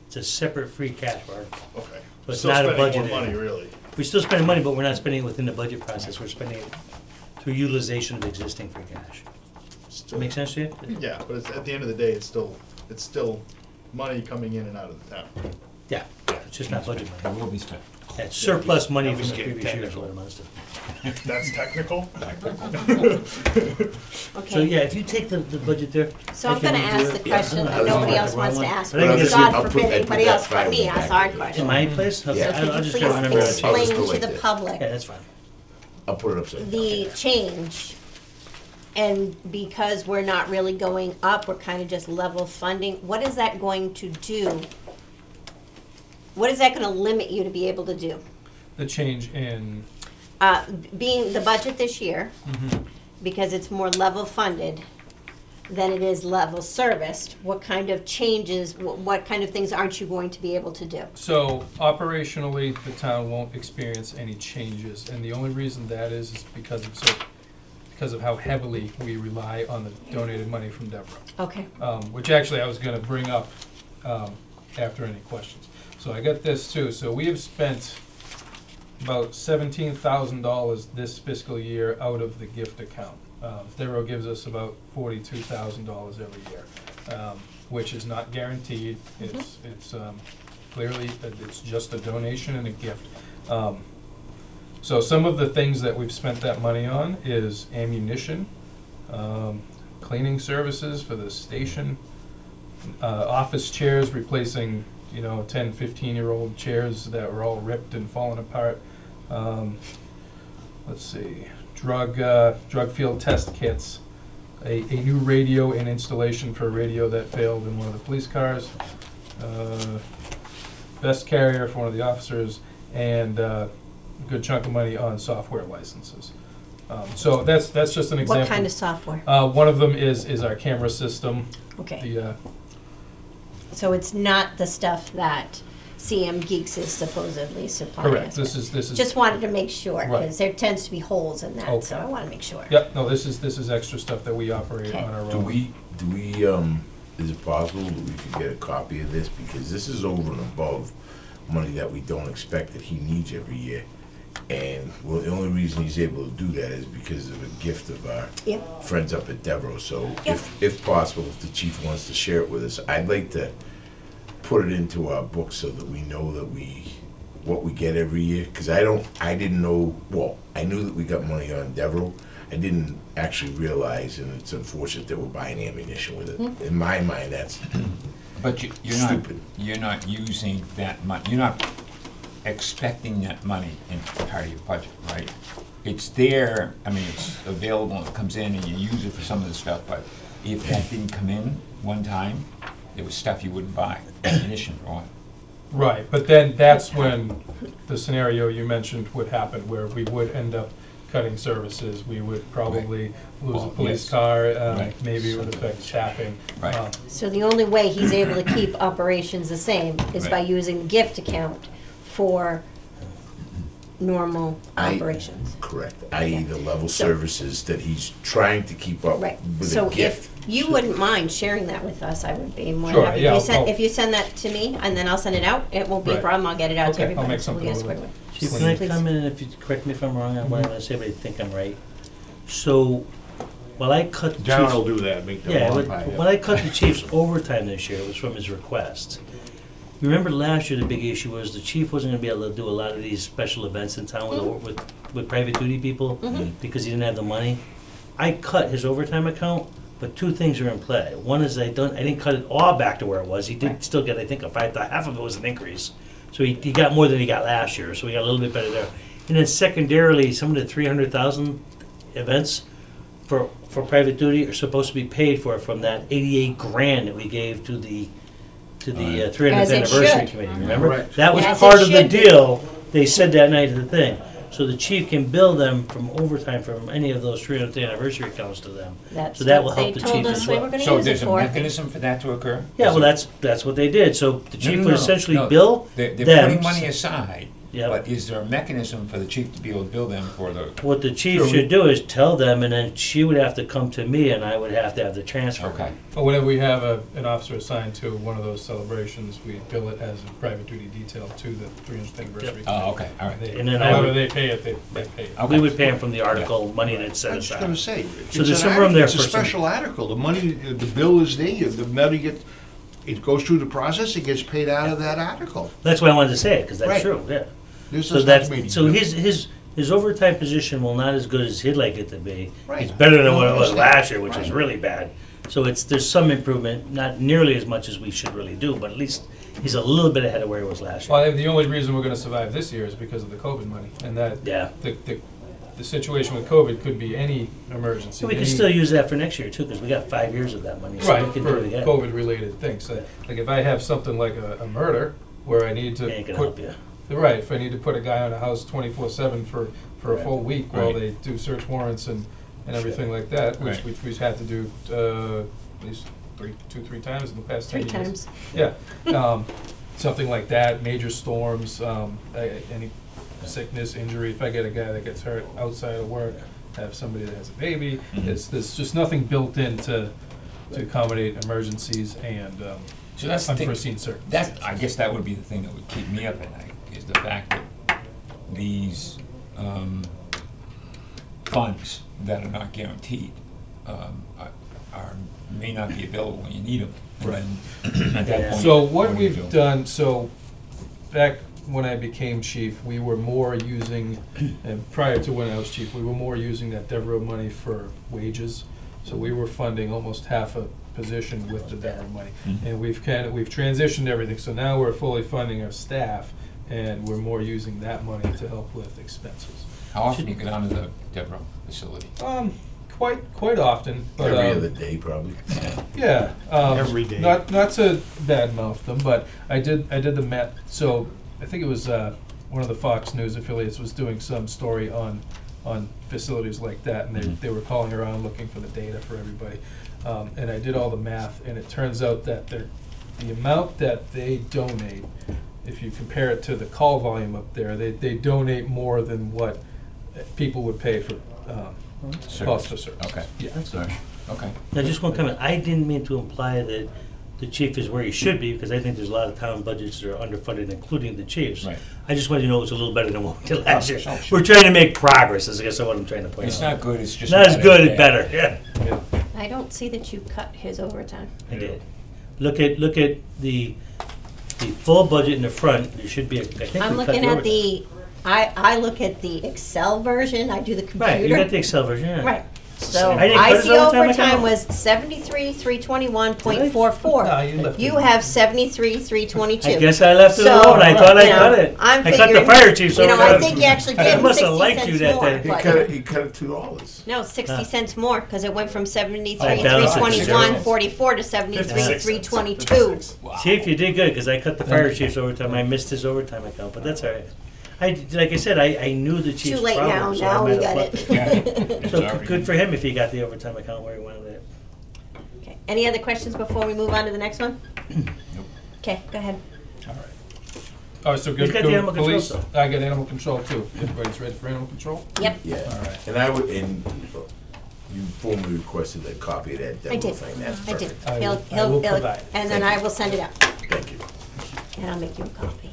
[SPEAKER 3] It's a separate free cash article.
[SPEAKER 8] Okay.
[SPEAKER 3] But it's
[SPEAKER 8] Still
[SPEAKER 3] not a
[SPEAKER 8] spending
[SPEAKER 3] budget
[SPEAKER 8] more money,
[SPEAKER 3] item.
[SPEAKER 8] really.
[SPEAKER 3] We're still spending money, but we're not spending it within the budget process, we're spending it through utilization of existing free cash.
[SPEAKER 8] Still,
[SPEAKER 3] Make sense to you?
[SPEAKER 8] Yeah, but at the end of the day, it's still money coming in and out of the town.
[SPEAKER 3] Yeah, it's just not budget
[SPEAKER 2] It
[SPEAKER 3] money.
[SPEAKER 2] will be spent.
[SPEAKER 3] Yeah, it's surplus money
[SPEAKER 6] Now
[SPEAKER 3] from
[SPEAKER 6] we
[SPEAKER 3] the
[SPEAKER 6] get
[SPEAKER 3] previous years,
[SPEAKER 6] technical.
[SPEAKER 3] what it amounts to.
[SPEAKER 8] That's technical?
[SPEAKER 3] So,
[SPEAKER 1] Okay,
[SPEAKER 3] yeah, if you take the budget there.
[SPEAKER 1] so I'm
[SPEAKER 3] I can
[SPEAKER 1] gonna ask
[SPEAKER 3] redo
[SPEAKER 1] the
[SPEAKER 3] it.
[SPEAKER 1] question
[SPEAKER 3] Yeah,
[SPEAKER 1] that
[SPEAKER 3] I was
[SPEAKER 1] nobody
[SPEAKER 3] looking at
[SPEAKER 1] else
[SPEAKER 3] the
[SPEAKER 1] wants
[SPEAKER 3] wrong
[SPEAKER 1] to
[SPEAKER 3] one.
[SPEAKER 1] ask,
[SPEAKER 3] I think
[SPEAKER 1] because
[SPEAKER 3] it's-
[SPEAKER 1] God
[SPEAKER 7] I'll put-
[SPEAKER 1] forbid
[SPEAKER 7] I put
[SPEAKER 1] anybody
[SPEAKER 7] that
[SPEAKER 1] else but me
[SPEAKER 7] filing
[SPEAKER 1] asks
[SPEAKER 7] back
[SPEAKER 1] our
[SPEAKER 7] in.
[SPEAKER 1] question.
[SPEAKER 3] My place? Okay,
[SPEAKER 7] Yeah.
[SPEAKER 1] Could
[SPEAKER 3] I'll
[SPEAKER 1] you
[SPEAKER 3] just
[SPEAKER 1] please
[SPEAKER 3] try to remember that.
[SPEAKER 7] I'll
[SPEAKER 1] explain
[SPEAKER 7] just go
[SPEAKER 1] to
[SPEAKER 7] like
[SPEAKER 1] the
[SPEAKER 7] that.
[SPEAKER 1] public
[SPEAKER 3] Yeah, that's fine.
[SPEAKER 7] I'll put it upside down.
[SPEAKER 1] the change? And because we're not really going up, we're kind of just level funding, what is that going to do? What is that gonna limit you to be able to do?
[SPEAKER 5] The change in,
[SPEAKER 1] Being the budget this year,
[SPEAKER 5] Mm-hmm.
[SPEAKER 1] because it's more level funded than it is level serviced, what kind of changes, what kind of things aren't you going to be able to do?
[SPEAKER 5] so operationally, the town won't experience any changes. And the only reason that is because of how heavily we rely on the donated money from Deborah.
[SPEAKER 1] Okay,
[SPEAKER 5] Which actually I was gonna bring up after any questions. So I got this too. So we have spent about $17,000 this fiscal year out of the gift account. Deborah gives us about $42,000 every year, which is not guaranteed. It's clearly, it's just a donation and a gift. So some of the things that we've spent that money on is ammunition, cleaning services for the station, office chairs, replacing, 10, 15-year-old chairs that were all ripped and falling apart. Let's see, drug field test kits, a new radio and installation for a radio that failed in one of the police cars, vest carrier for one of the officers, and a good chunk of money on software licenses. So that's just an example.
[SPEAKER 1] what kind of software?
[SPEAKER 5] One of them is our camera system.
[SPEAKER 1] Okay,
[SPEAKER 5] The
[SPEAKER 1] So it's not the stuff that CM Geeks is supposedly supplying
[SPEAKER 5] Correct,
[SPEAKER 1] us
[SPEAKER 5] this
[SPEAKER 1] with.
[SPEAKER 5] is.
[SPEAKER 1] Just wanted to make sure,
[SPEAKER 5] Right.
[SPEAKER 1] because there tends to be holes in that, so
[SPEAKER 5] Okay.
[SPEAKER 1] I want to make sure.
[SPEAKER 5] Yep, no, this is extra stuff that we operate
[SPEAKER 1] Okay.
[SPEAKER 5] on our own.
[SPEAKER 7] Do we, is it possible that we could get a copy of this? Because this is over and above money that we don't expect that he needs every year. And, well, the only reason he's able to do that is because of a gift of our
[SPEAKER 1] Yep.
[SPEAKER 7] friends up at Devereaux. So
[SPEAKER 1] Yep.
[SPEAKER 7] if possible, if the chief wants to share it with us, I'd like to put it into our book so that we know that what we get every year. Because I didn't know, well, I knew that we got money on Devereaux. I didn't actually realize, and it's unfortunate that we're buying ammunition with it. In my mind, that's
[SPEAKER 2] But you're
[SPEAKER 7] Stupid.
[SPEAKER 2] you're not using that money, you're not expecting that money in part of your budget, right? It's there, I mean, it's available, it comes in and you use it for some of the stuff, but if that didn't come in one time, it was stuff you wouldn't buy, ammunition or what?
[SPEAKER 5] Right, but then that's when the scenario you mentioned would happen, where we would end up cutting services, we would probably lose a
[SPEAKER 2] Well,
[SPEAKER 5] police
[SPEAKER 2] yes.
[SPEAKER 5] car,
[SPEAKER 2] Right.
[SPEAKER 5] maybe it would affect staffing.
[SPEAKER 2] Right.
[SPEAKER 1] So the only way he's able to keep operations the same is by
[SPEAKER 2] Right.
[SPEAKER 1] using the gift account for normal
[SPEAKER 7] I-
[SPEAKER 1] operations.
[SPEAKER 7] correct, i.e. the level
[SPEAKER 1] So-
[SPEAKER 7] services that he's trying to keep up
[SPEAKER 1] Right,
[SPEAKER 7] with
[SPEAKER 1] so
[SPEAKER 7] a gift.
[SPEAKER 1] if you wouldn't mind sharing that with us, I would be more
[SPEAKER 5] Sure,
[SPEAKER 1] happy.
[SPEAKER 5] yeah,
[SPEAKER 1] If you send that to me, and then I'll send it out, it won't be a
[SPEAKER 5] Right.
[SPEAKER 1] problem, I'll get it out to
[SPEAKER 5] Okay, I'll
[SPEAKER 1] everybody.
[SPEAKER 5] make
[SPEAKER 1] so we'll
[SPEAKER 5] something
[SPEAKER 1] get it
[SPEAKER 5] of
[SPEAKER 1] squared
[SPEAKER 5] it.
[SPEAKER 1] away.
[SPEAKER 3] Chief, can I
[SPEAKER 1] Please.
[SPEAKER 3] come in, and if you correct me if I'm wrong on what I'm gonna say, but I think I'm right. So, while I cut the
[SPEAKER 6] John
[SPEAKER 3] chief's,
[SPEAKER 6] will do that, make the
[SPEAKER 3] yeah,
[SPEAKER 6] long
[SPEAKER 3] but
[SPEAKER 6] pie.
[SPEAKER 3] when I cut the chief's overtime this year, it was from his request. You remember last year, the big issue was the chief wasn't gonna be able to do a lot of these special events in town with private duty people, because he didn't have the money. I cut his overtime account, but two things are in play. One is I didn't cut it all back to where it was. He did still get, I think, half of it was an increase. So he got more than he got last year, so we got a little bit better there. And then secondarily, some of the 300,000 events for private duty are supposed to be paid for from that 88 grand that we gave to the 300th
[SPEAKER 1] As it
[SPEAKER 3] anniversary
[SPEAKER 1] should.
[SPEAKER 3] committee, remember?
[SPEAKER 6] Right.
[SPEAKER 3] That was
[SPEAKER 1] As
[SPEAKER 3] part
[SPEAKER 1] it
[SPEAKER 3] of the
[SPEAKER 1] should be.
[SPEAKER 3] deal, they said that night of the thing. So the chief can bill them from overtime from any of those 300th anniversary accounts to them.
[SPEAKER 1] That's
[SPEAKER 3] So that will
[SPEAKER 1] what
[SPEAKER 3] help
[SPEAKER 1] they
[SPEAKER 3] the
[SPEAKER 1] told
[SPEAKER 3] chief
[SPEAKER 1] us
[SPEAKER 3] as
[SPEAKER 1] we
[SPEAKER 3] well.
[SPEAKER 1] were gonna
[SPEAKER 2] So
[SPEAKER 1] use it
[SPEAKER 2] there's a
[SPEAKER 1] for.
[SPEAKER 2] mechanism for that to occur?
[SPEAKER 3] Yeah,
[SPEAKER 2] Is
[SPEAKER 3] well,
[SPEAKER 2] it-
[SPEAKER 3] that's what they did. So the
[SPEAKER 2] No,
[SPEAKER 3] chief
[SPEAKER 2] no,
[SPEAKER 3] would
[SPEAKER 2] no,
[SPEAKER 3] essentially
[SPEAKER 2] no.
[SPEAKER 3] bill
[SPEAKER 2] They're
[SPEAKER 3] them.
[SPEAKER 2] putting money aside,
[SPEAKER 3] Yep.
[SPEAKER 2] but is there a mechanism for the chief to be able to bill them for the,
[SPEAKER 3] What the chief
[SPEAKER 5] Sure.
[SPEAKER 3] should do is tell them, and then she would have to come to me, and I would have to have the transfer.
[SPEAKER 2] okay.
[SPEAKER 5] But whenever we have an officer assigned to one of those celebrations, we bill it as a private duty detail to the 300th anniversary.
[SPEAKER 2] Oh, okay, all right.
[SPEAKER 5] They-
[SPEAKER 3] And then I
[SPEAKER 5] However
[SPEAKER 3] would-
[SPEAKER 5] they pay it, they pay it.
[SPEAKER 2] Okay.
[SPEAKER 3] We would pay them from the article money that's
[SPEAKER 6] I
[SPEAKER 3] set
[SPEAKER 6] was just gonna
[SPEAKER 3] aside.
[SPEAKER 6] say,
[SPEAKER 3] So
[SPEAKER 6] it's
[SPEAKER 3] there's
[SPEAKER 6] an
[SPEAKER 3] some room there
[SPEAKER 6] it's a
[SPEAKER 3] for some-
[SPEAKER 6] special article, the money, the bill is there, the money it goes through the process, it gets paid out of that article.
[SPEAKER 3] That's why I wanted to say it, because that's
[SPEAKER 6] Right.
[SPEAKER 3] true, yeah.
[SPEAKER 6] This
[SPEAKER 3] So
[SPEAKER 6] doesn't have
[SPEAKER 3] that's,
[SPEAKER 6] to be-
[SPEAKER 3] so his overtime position will not as good as he'd like it to be.
[SPEAKER 6] Right.
[SPEAKER 3] It's better than what it was
[SPEAKER 6] Understand.
[SPEAKER 3] last year, which was
[SPEAKER 6] Right.
[SPEAKER 3] really bad. So there's some improvement, not nearly as much as we should really do, but at least he's a little bit ahead of where he was last year.
[SPEAKER 5] Well, the only reason we're gonna survive this year is because of the COVID money, and that,
[SPEAKER 3] Yeah.
[SPEAKER 5] the situation with COVID could be any emergency.
[SPEAKER 3] So we can
[SPEAKER 5] any-
[SPEAKER 3] still use that for next year too, because we got 5 years of that money, so
[SPEAKER 5] Right,
[SPEAKER 3] we can
[SPEAKER 5] for
[SPEAKER 3] do it again.
[SPEAKER 5] COVID-related things. Like if I have something like a murder, where I need to
[SPEAKER 3] Ain't gonna
[SPEAKER 5] put,
[SPEAKER 3] help you.
[SPEAKER 5] right, if I need to put a guy on a house 24/7 for a
[SPEAKER 3] Right.
[SPEAKER 5] full week while
[SPEAKER 2] Right.
[SPEAKER 5] they do search warrants and everything like that, which
[SPEAKER 2] Right.
[SPEAKER 5] we've had to do at least 3 times in the past 10
[SPEAKER 1] 3
[SPEAKER 5] years.
[SPEAKER 1] times.
[SPEAKER 5] Yeah, something like that, major storms, any sickness, injury, if I get a guy that gets hurt outside of work, have somebody that has a baby,
[SPEAKER 2] Mhm.
[SPEAKER 5] there's just nothing built in to accommodate emergencies and
[SPEAKER 2] So that's the thing.
[SPEAKER 5] unforeseen circumstances.
[SPEAKER 2] I guess that would be the thing that would keep me up at night, is the fact that these funds that are not guaranteed may not be available when you need them.
[SPEAKER 5] Right.
[SPEAKER 2] And at that point,
[SPEAKER 5] So what
[SPEAKER 2] do you
[SPEAKER 5] we've
[SPEAKER 2] do?
[SPEAKER 5] done, so back when I became chief, we were more using, and prior to when I was chief, we were more using that Devereaux money for wages. So we were funding almost half a position with the Devereaux money.
[SPEAKER 2] Mhm.
[SPEAKER 5] And we've transitioned everything, so now we're fully funding our staff, and we're more using that money to help with expenses.
[SPEAKER 2] How often do you go down to the Devereaux facility?
[SPEAKER 5] Quite often, but.
[SPEAKER 7] Every other day, probably.
[SPEAKER 5] Yeah.
[SPEAKER 6] Every day.
[SPEAKER 5] Not to badmouth them, but I did the math. So I think it was one of the Fox News affiliates was doing some story on facilities like that, and they were calling around looking for the data for everybody. And I did all the math, and it turns out that the amount that they donate, if you compare it to the call volume up there, they donate more than what people would pay for cost of service.
[SPEAKER 2] Okay.
[SPEAKER 5] Yeah.
[SPEAKER 2] Sorry. Okay.
[SPEAKER 3] Now, just one comment. I didn't mean to imply that the chief is where he should be, because I think there's a lot of town budgets that are underfunded, including the chief's.
[SPEAKER 2] Right.
[SPEAKER 3] I just wanted to know it was a little better than what we did last year.
[SPEAKER 2] Oh, sure.
[SPEAKER 3] We're trying to make progress, is I guess what I'm trying to point out.
[SPEAKER 2] It's not good, it's just.
[SPEAKER 3] Not as
[SPEAKER 2] bad
[SPEAKER 3] good,
[SPEAKER 2] as
[SPEAKER 3] it's
[SPEAKER 2] bad.
[SPEAKER 3] better, yeah.
[SPEAKER 1] I don't see that you cut his overtime.
[SPEAKER 3] I did. Look at the full budget in the front, there should be, I think
[SPEAKER 1] I'm
[SPEAKER 3] we cut
[SPEAKER 1] looking
[SPEAKER 3] the
[SPEAKER 1] at
[SPEAKER 3] overtime.
[SPEAKER 1] the, I look at the Excel version, I do the computer.
[SPEAKER 3] Right, you got the Excel version, yeah.
[SPEAKER 1] Right, so
[SPEAKER 3] I didn't cut his
[SPEAKER 1] IC
[SPEAKER 3] overtime
[SPEAKER 1] overtime
[SPEAKER 3] account.
[SPEAKER 1] was 73,321.44.
[SPEAKER 5] No, you left
[SPEAKER 1] You
[SPEAKER 5] it.
[SPEAKER 1] have 73,322.
[SPEAKER 3] I guess I left it
[SPEAKER 1] So,
[SPEAKER 3] alone, I thought I
[SPEAKER 1] you know,
[SPEAKER 3] cut it.
[SPEAKER 1] I'm
[SPEAKER 3] I cut the
[SPEAKER 1] figuring-
[SPEAKER 3] fire chief's
[SPEAKER 1] You know, I
[SPEAKER 3] overtime.
[SPEAKER 1] think you actually gave
[SPEAKER 3] I
[SPEAKER 1] him
[SPEAKER 3] must have
[SPEAKER 1] 60
[SPEAKER 3] liked
[SPEAKER 1] cents
[SPEAKER 3] you that
[SPEAKER 1] more.
[SPEAKER 3] day.
[SPEAKER 7] He
[SPEAKER 1] but-
[SPEAKER 7] cut it, he cut it $2.
[SPEAKER 1] No, 60 cents more, because it went from
[SPEAKER 3] I
[SPEAKER 1] 73,321.44 to 73,322.
[SPEAKER 3] Chief, you did good, because I cut the fire chief's overtime, I missed his overtime account, but that's all right. Like I said, I knew the chief's
[SPEAKER 1] Too late now,
[SPEAKER 3] problem, so I
[SPEAKER 1] now we
[SPEAKER 3] might
[SPEAKER 1] got
[SPEAKER 3] have
[SPEAKER 1] it.
[SPEAKER 3] flipped
[SPEAKER 2] Yeah.
[SPEAKER 3] So good for him if he got the overtime account where he wanted it.
[SPEAKER 1] Okay, any other questions before we move on to the next one? Okay, go ahead.
[SPEAKER 5] All right. All right, so
[SPEAKER 3] He's
[SPEAKER 5] good.
[SPEAKER 3] got the animal control
[SPEAKER 5] Police.
[SPEAKER 3] stuff.
[SPEAKER 5] I got animal control too. Everybody's ready for animal control?
[SPEAKER 1] Yep,
[SPEAKER 7] Yeah.
[SPEAKER 5] All right.
[SPEAKER 7] And I would, and you formally requested a copy of that
[SPEAKER 1] I
[SPEAKER 7] demo
[SPEAKER 1] did,
[SPEAKER 7] thing. That's
[SPEAKER 1] I did.
[SPEAKER 7] perfect.
[SPEAKER 5] I
[SPEAKER 1] He'll,
[SPEAKER 5] will- I will
[SPEAKER 1] he'll,
[SPEAKER 5] provide.
[SPEAKER 1] and then I will send it out,
[SPEAKER 7] Thank you.
[SPEAKER 1] and I'll make you a copy.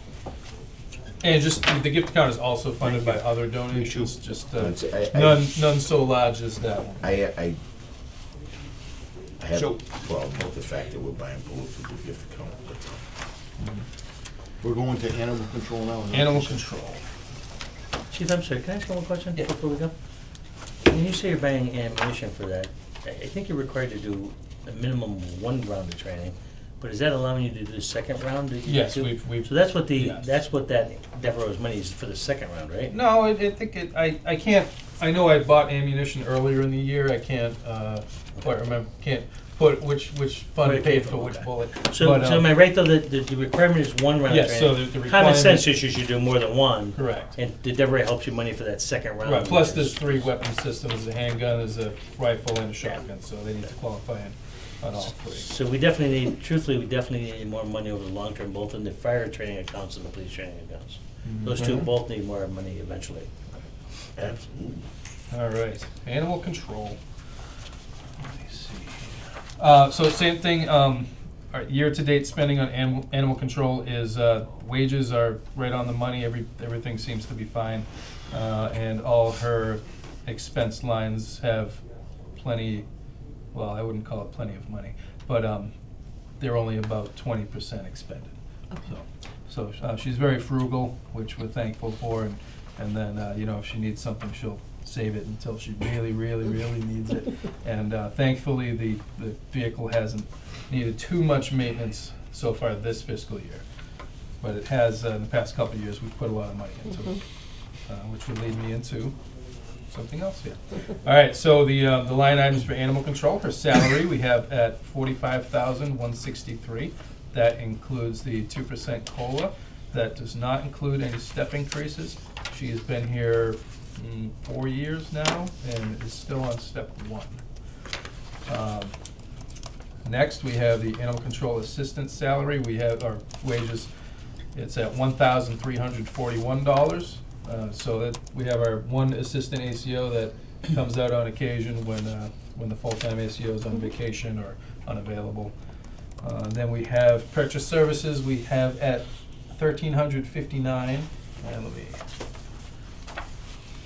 [SPEAKER 5] And just, the gift account is also funded by other donations, just
[SPEAKER 7] That's- I-
[SPEAKER 5] none so large as that one.
[SPEAKER 7] I have a
[SPEAKER 5] So-
[SPEAKER 7] problem with the fact that we're buying bullets with the gift account. That's all.
[SPEAKER 6] We're going to animal control now. is that
[SPEAKER 5] Animal
[SPEAKER 6] what you said?
[SPEAKER 5] control.
[SPEAKER 3] Chief, I'm sorry, can I ask one more question
[SPEAKER 5] Yeah.
[SPEAKER 3] before we go? When you say you're buying ammunition for that, I think you're required to do a minimum of 1 round of training, but is that allowing you to do the second round? that you
[SPEAKER 5] Yes,
[SPEAKER 3] do?
[SPEAKER 5] we've.
[SPEAKER 3] So that's what
[SPEAKER 5] Yes.
[SPEAKER 3] that's what that Devereaux's money is for the second round, right?
[SPEAKER 5] No, I can't, I know I bought ammunition earlier in the year, I can't, quite remember, can't put which fund
[SPEAKER 3] Right,
[SPEAKER 5] paid for
[SPEAKER 3] okay.
[SPEAKER 5] which bullet.
[SPEAKER 3] So,
[SPEAKER 5] But,
[SPEAKER 3] so am I right though that the requirement is 1 round of
[SPEAKER 5] Yes, so
[SPEAKER 3] training?
[SPEAKER 5] the
[SPEAKER 3] Common
[SPEAKER 5] requirement.
[SPEAKER 3] sense is you should do more than 1.
[SPEAKER 5] Correct.
[SPEAKER 3] And the Devereaux helps you money for that second round.
[SPEAKER 5] Right, plus
[SPEAKER 3] which
[SPEAKER 5] there's
[SPEAKER 3] is-
[SPEAKER 5] 3 weapon systems, a handgun, there's a rifle, and a shotgun, so they need to qualify on all 3.
[SPEAKER 3] So we definitely need, truthfully, we definitely need more money over the long term, both in the fire training accounts and the police training accounts. Those two both need more money eventually.
[SPEAKER 7] Absolutely.
[SPEAKER 5] All right, animal control. Let me see. So same thing, our year-to-date spending on animal control is, wages are right on the money, everything seems to be fine. And all her expense lines have plenty, well, I wouldn't call it plenty of money, but, they're only about 20% expended. So she's very frugal, which we're thankful for, and then, you know, if she needs something, she'll save it until she really, really, really needs it. And thankfully, the vehicle hasn't needed too much maintenance so far this fiscal year. But it has, in the past couple of years, we've put a lot of money into it, which would lead me into something else here. All right, so the line items for animal control, her salary, we have at $45,163. That includes the 2% COLA. That does not include any step increases. She has been here 4 years now and is still on step 1. Next, we have the animal control assistant salary. We have our wages, it's at $1,341. So that we have our 1 assistant ACO that comes out on occasion when the full-time ACO is on vacation or unavailable. Then we have purchase services. We have at $1,359. And let me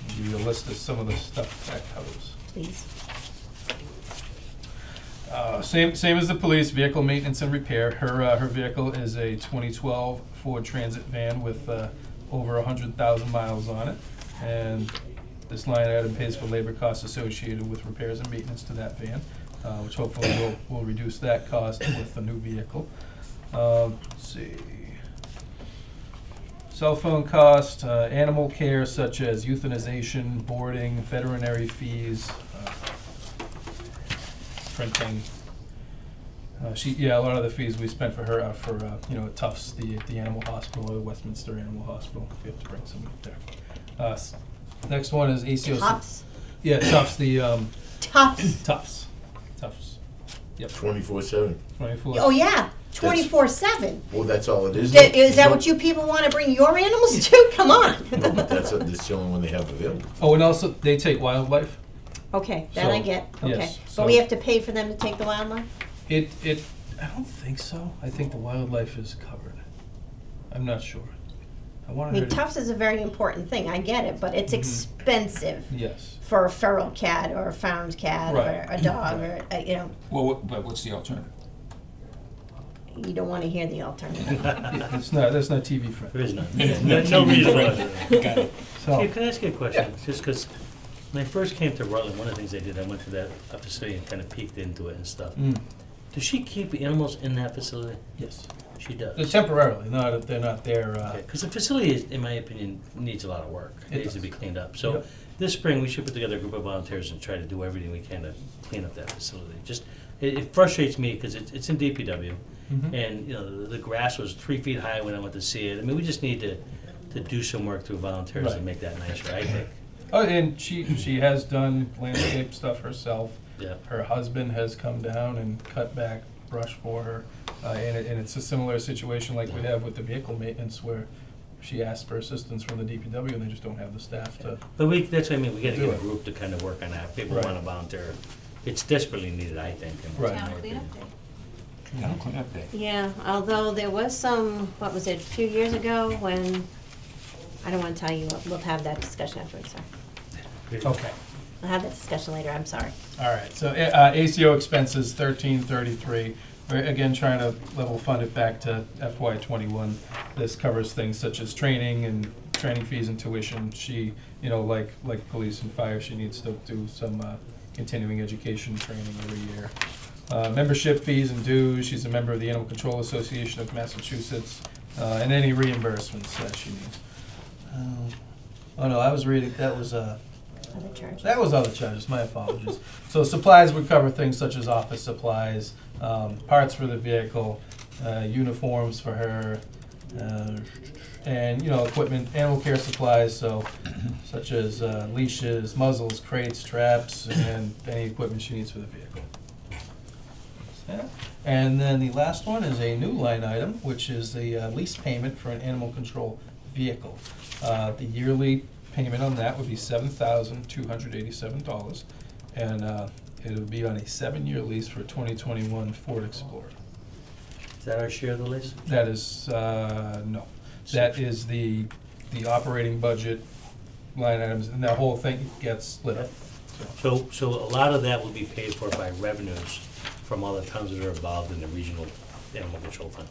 [SPEAKER 5] give you a list of some of the stuff that covers.
[SPEAKER 1] Please.
[SPEAKER 5] Same as the police, vehicle maintenance and repair. Her vehicle is a 2012 Ford Transit van with over 100,000 miles on it. And this line item pays for labor costs associated with repairs and maintenance to that van, which hopefully will reduce that cost with the new vehicle. Let's see. Cell phone cost, animal care such as euthanization, boarding, veterinary fees, printing. A lot of the fees we spent for her are for, at Tufts, the animal hospital, or the Westminster Animal Hospital. We have to bring some up there. Next one is ACO.
[SPEAKER 1] Tufts?
[SPEAKER 5] Yeah, Tufts, the,
[SPEAKER 1] Tufts.
[SPEAKER 5] Tufts. Yep,
[SPEAKER 7] 24/7.
[SPEAKER 5] 24.
[SPEAKER 1] Oh, yeah, 24/7.
[SPEAKER 7] Well, that's all it is.
[SPEAKER 1] Is that what you people want to bring your animals to? Come on.
[SPEAKER 7] No, but that's the only one they have available.
[SPEAKER 5] Oh, and also, they take wildlife.
[SPEAKER 1] Okay, that I
[SPEAKER 5] So,
[SPEAKER 1] get, okay.
[SPEAKER 5] yes,
[SPEAKER 1] But we
[SPEAKER 5] so-
[SPEAKER 1] have to pay for them to take the wildlife?
[SPEAKER 5] I don't think so. I think the wildlife is covered. I'm not sure. I
[SPEAKER 1] I
[SPEAKER 5] wanted
[SPEAKER 1] mean,
[SPEAKER 5] her to.
[SPEAKER 1] tufts is a very important thing, I get it, but it's expensive
[SPEAKER 5] Yes.
[SPEAKER 1] for a feral cat or a found cat or
[SPEAKER 5] Right.
[SPEAKER 1] a dog or, you know,
[SPEAKER 2] Well, but what's the alternative?
[SPEAKER 1] you don't want to hear the alternative.
[SPEAKER 5] It's not, that's not TV friendly.
[SPEAKER 3] There is none. No reason why.
[SPEAKER 2] Got it.
[SPEAKER 5] So,
[SPEAKER 3] Steve, can I ask you a question? Just because when I first came to Rutland, one of the things I did, I went to that facility and kind of peeked into it and stuff. Does she keep animals in that facility?
[SPEAKER 5] yes.
[SPEAKER 3] She does.
[SPEAKER 5] Temporarily, they're not there.
[SPEAKER 3] Because the facility, in my opinion, needs a lot of work. It
[SPEAKER 5] It
[SPEAKER 3] needs to
[SPEAKER 5] does.
[SPEAKER 3] be cleaned up. So
[SPEAKER 5] Yep.
[SPEAKER 3] this spring, we should put together a group of volunteers and try to do everything we can to clean up that facility. Just, it frustrates me because it's in DPW,
[SPEAKER 5] Mhm.
[SPEAKER 3] and you know the grass was 3 feet high when I went to see it. I mean, we just need to do some work through volunteers to
[SPEAKER 5] Right.
[SPEAKER 3] make that nicer. I think.
[SPEAKER 5] Oh, and she has done landscape stuff herself.
[SPEAKER 3] Yeah.
[SPEAKER 5] Her husband has come down and cut back brush for her. And it's a similar situation like we have with the vehicle maintenance where she asked for assistance from the DPW and they just don't have the staff to.
[SPEAKER 3] But that's what I mean. We got to
[SPEAKER 5] Do
[SPEAKER 3] get a
[SPEAKER 5] it.
[SPEAKER 3] group to kind of work on that. If people
[SPEAKER 5] Right.
[SPEAKER 3] want to volunteer. It's desperately needed, I think. in
[SPEAKER 5] Right.
[SPEAKER 3] my
[SPEAKER 9] Town
[SPEAKER 3] opinion.
[SPEAKER 9] cleanup day.
[SPEAKER 2] Town cleanup day.
[SPEAKER 1] Yeah, although there was some, what was it, a few years ago when, I don't want to tell you, we'll have that discussion afterwards, sorry.
[SPEAKER 5] Okay.
[SPEAKER 1] We'll have that discussion later, I'm sorry.
[SPEAKER 5] All right, so ACO expenses, 1333. We're again trying to level fund it back to FY '21. This covers things such as training and training fees and tuition. She, like police and fire, she needs to do some continuing education training every year. Membership fees and dues, she's a member of the Animal Control Association of Massachusetts, and any reimbursements that she needs. Oh no, I was reading, that was
[SPEAKER 1] Other charges.
[SPEAKER 5] other charges, my apologies. So supplies would cover things such as office supplies, parts for the vehicle, uniforms for her, and, equipment, animal care supplies, so such as leashes, muzzles, crates, traps, and any equipment she needs for the vehicle. And then the last one is a new line item, which is the lease payment for an animal control vehicle. The yearly payment on that would be $7,287, and it would be on a 7-year lease for a 2021 Ford Explorer.
[SPEAKER 3] Is that our share of the lease?
[SPEAKER 5] That is, no, that is the operating budget line items, and that whole thing gets split up.
[SPEAKER 3] So a lot of that will be paid for by revenues from all the towns that are involved in the regional animal control fund.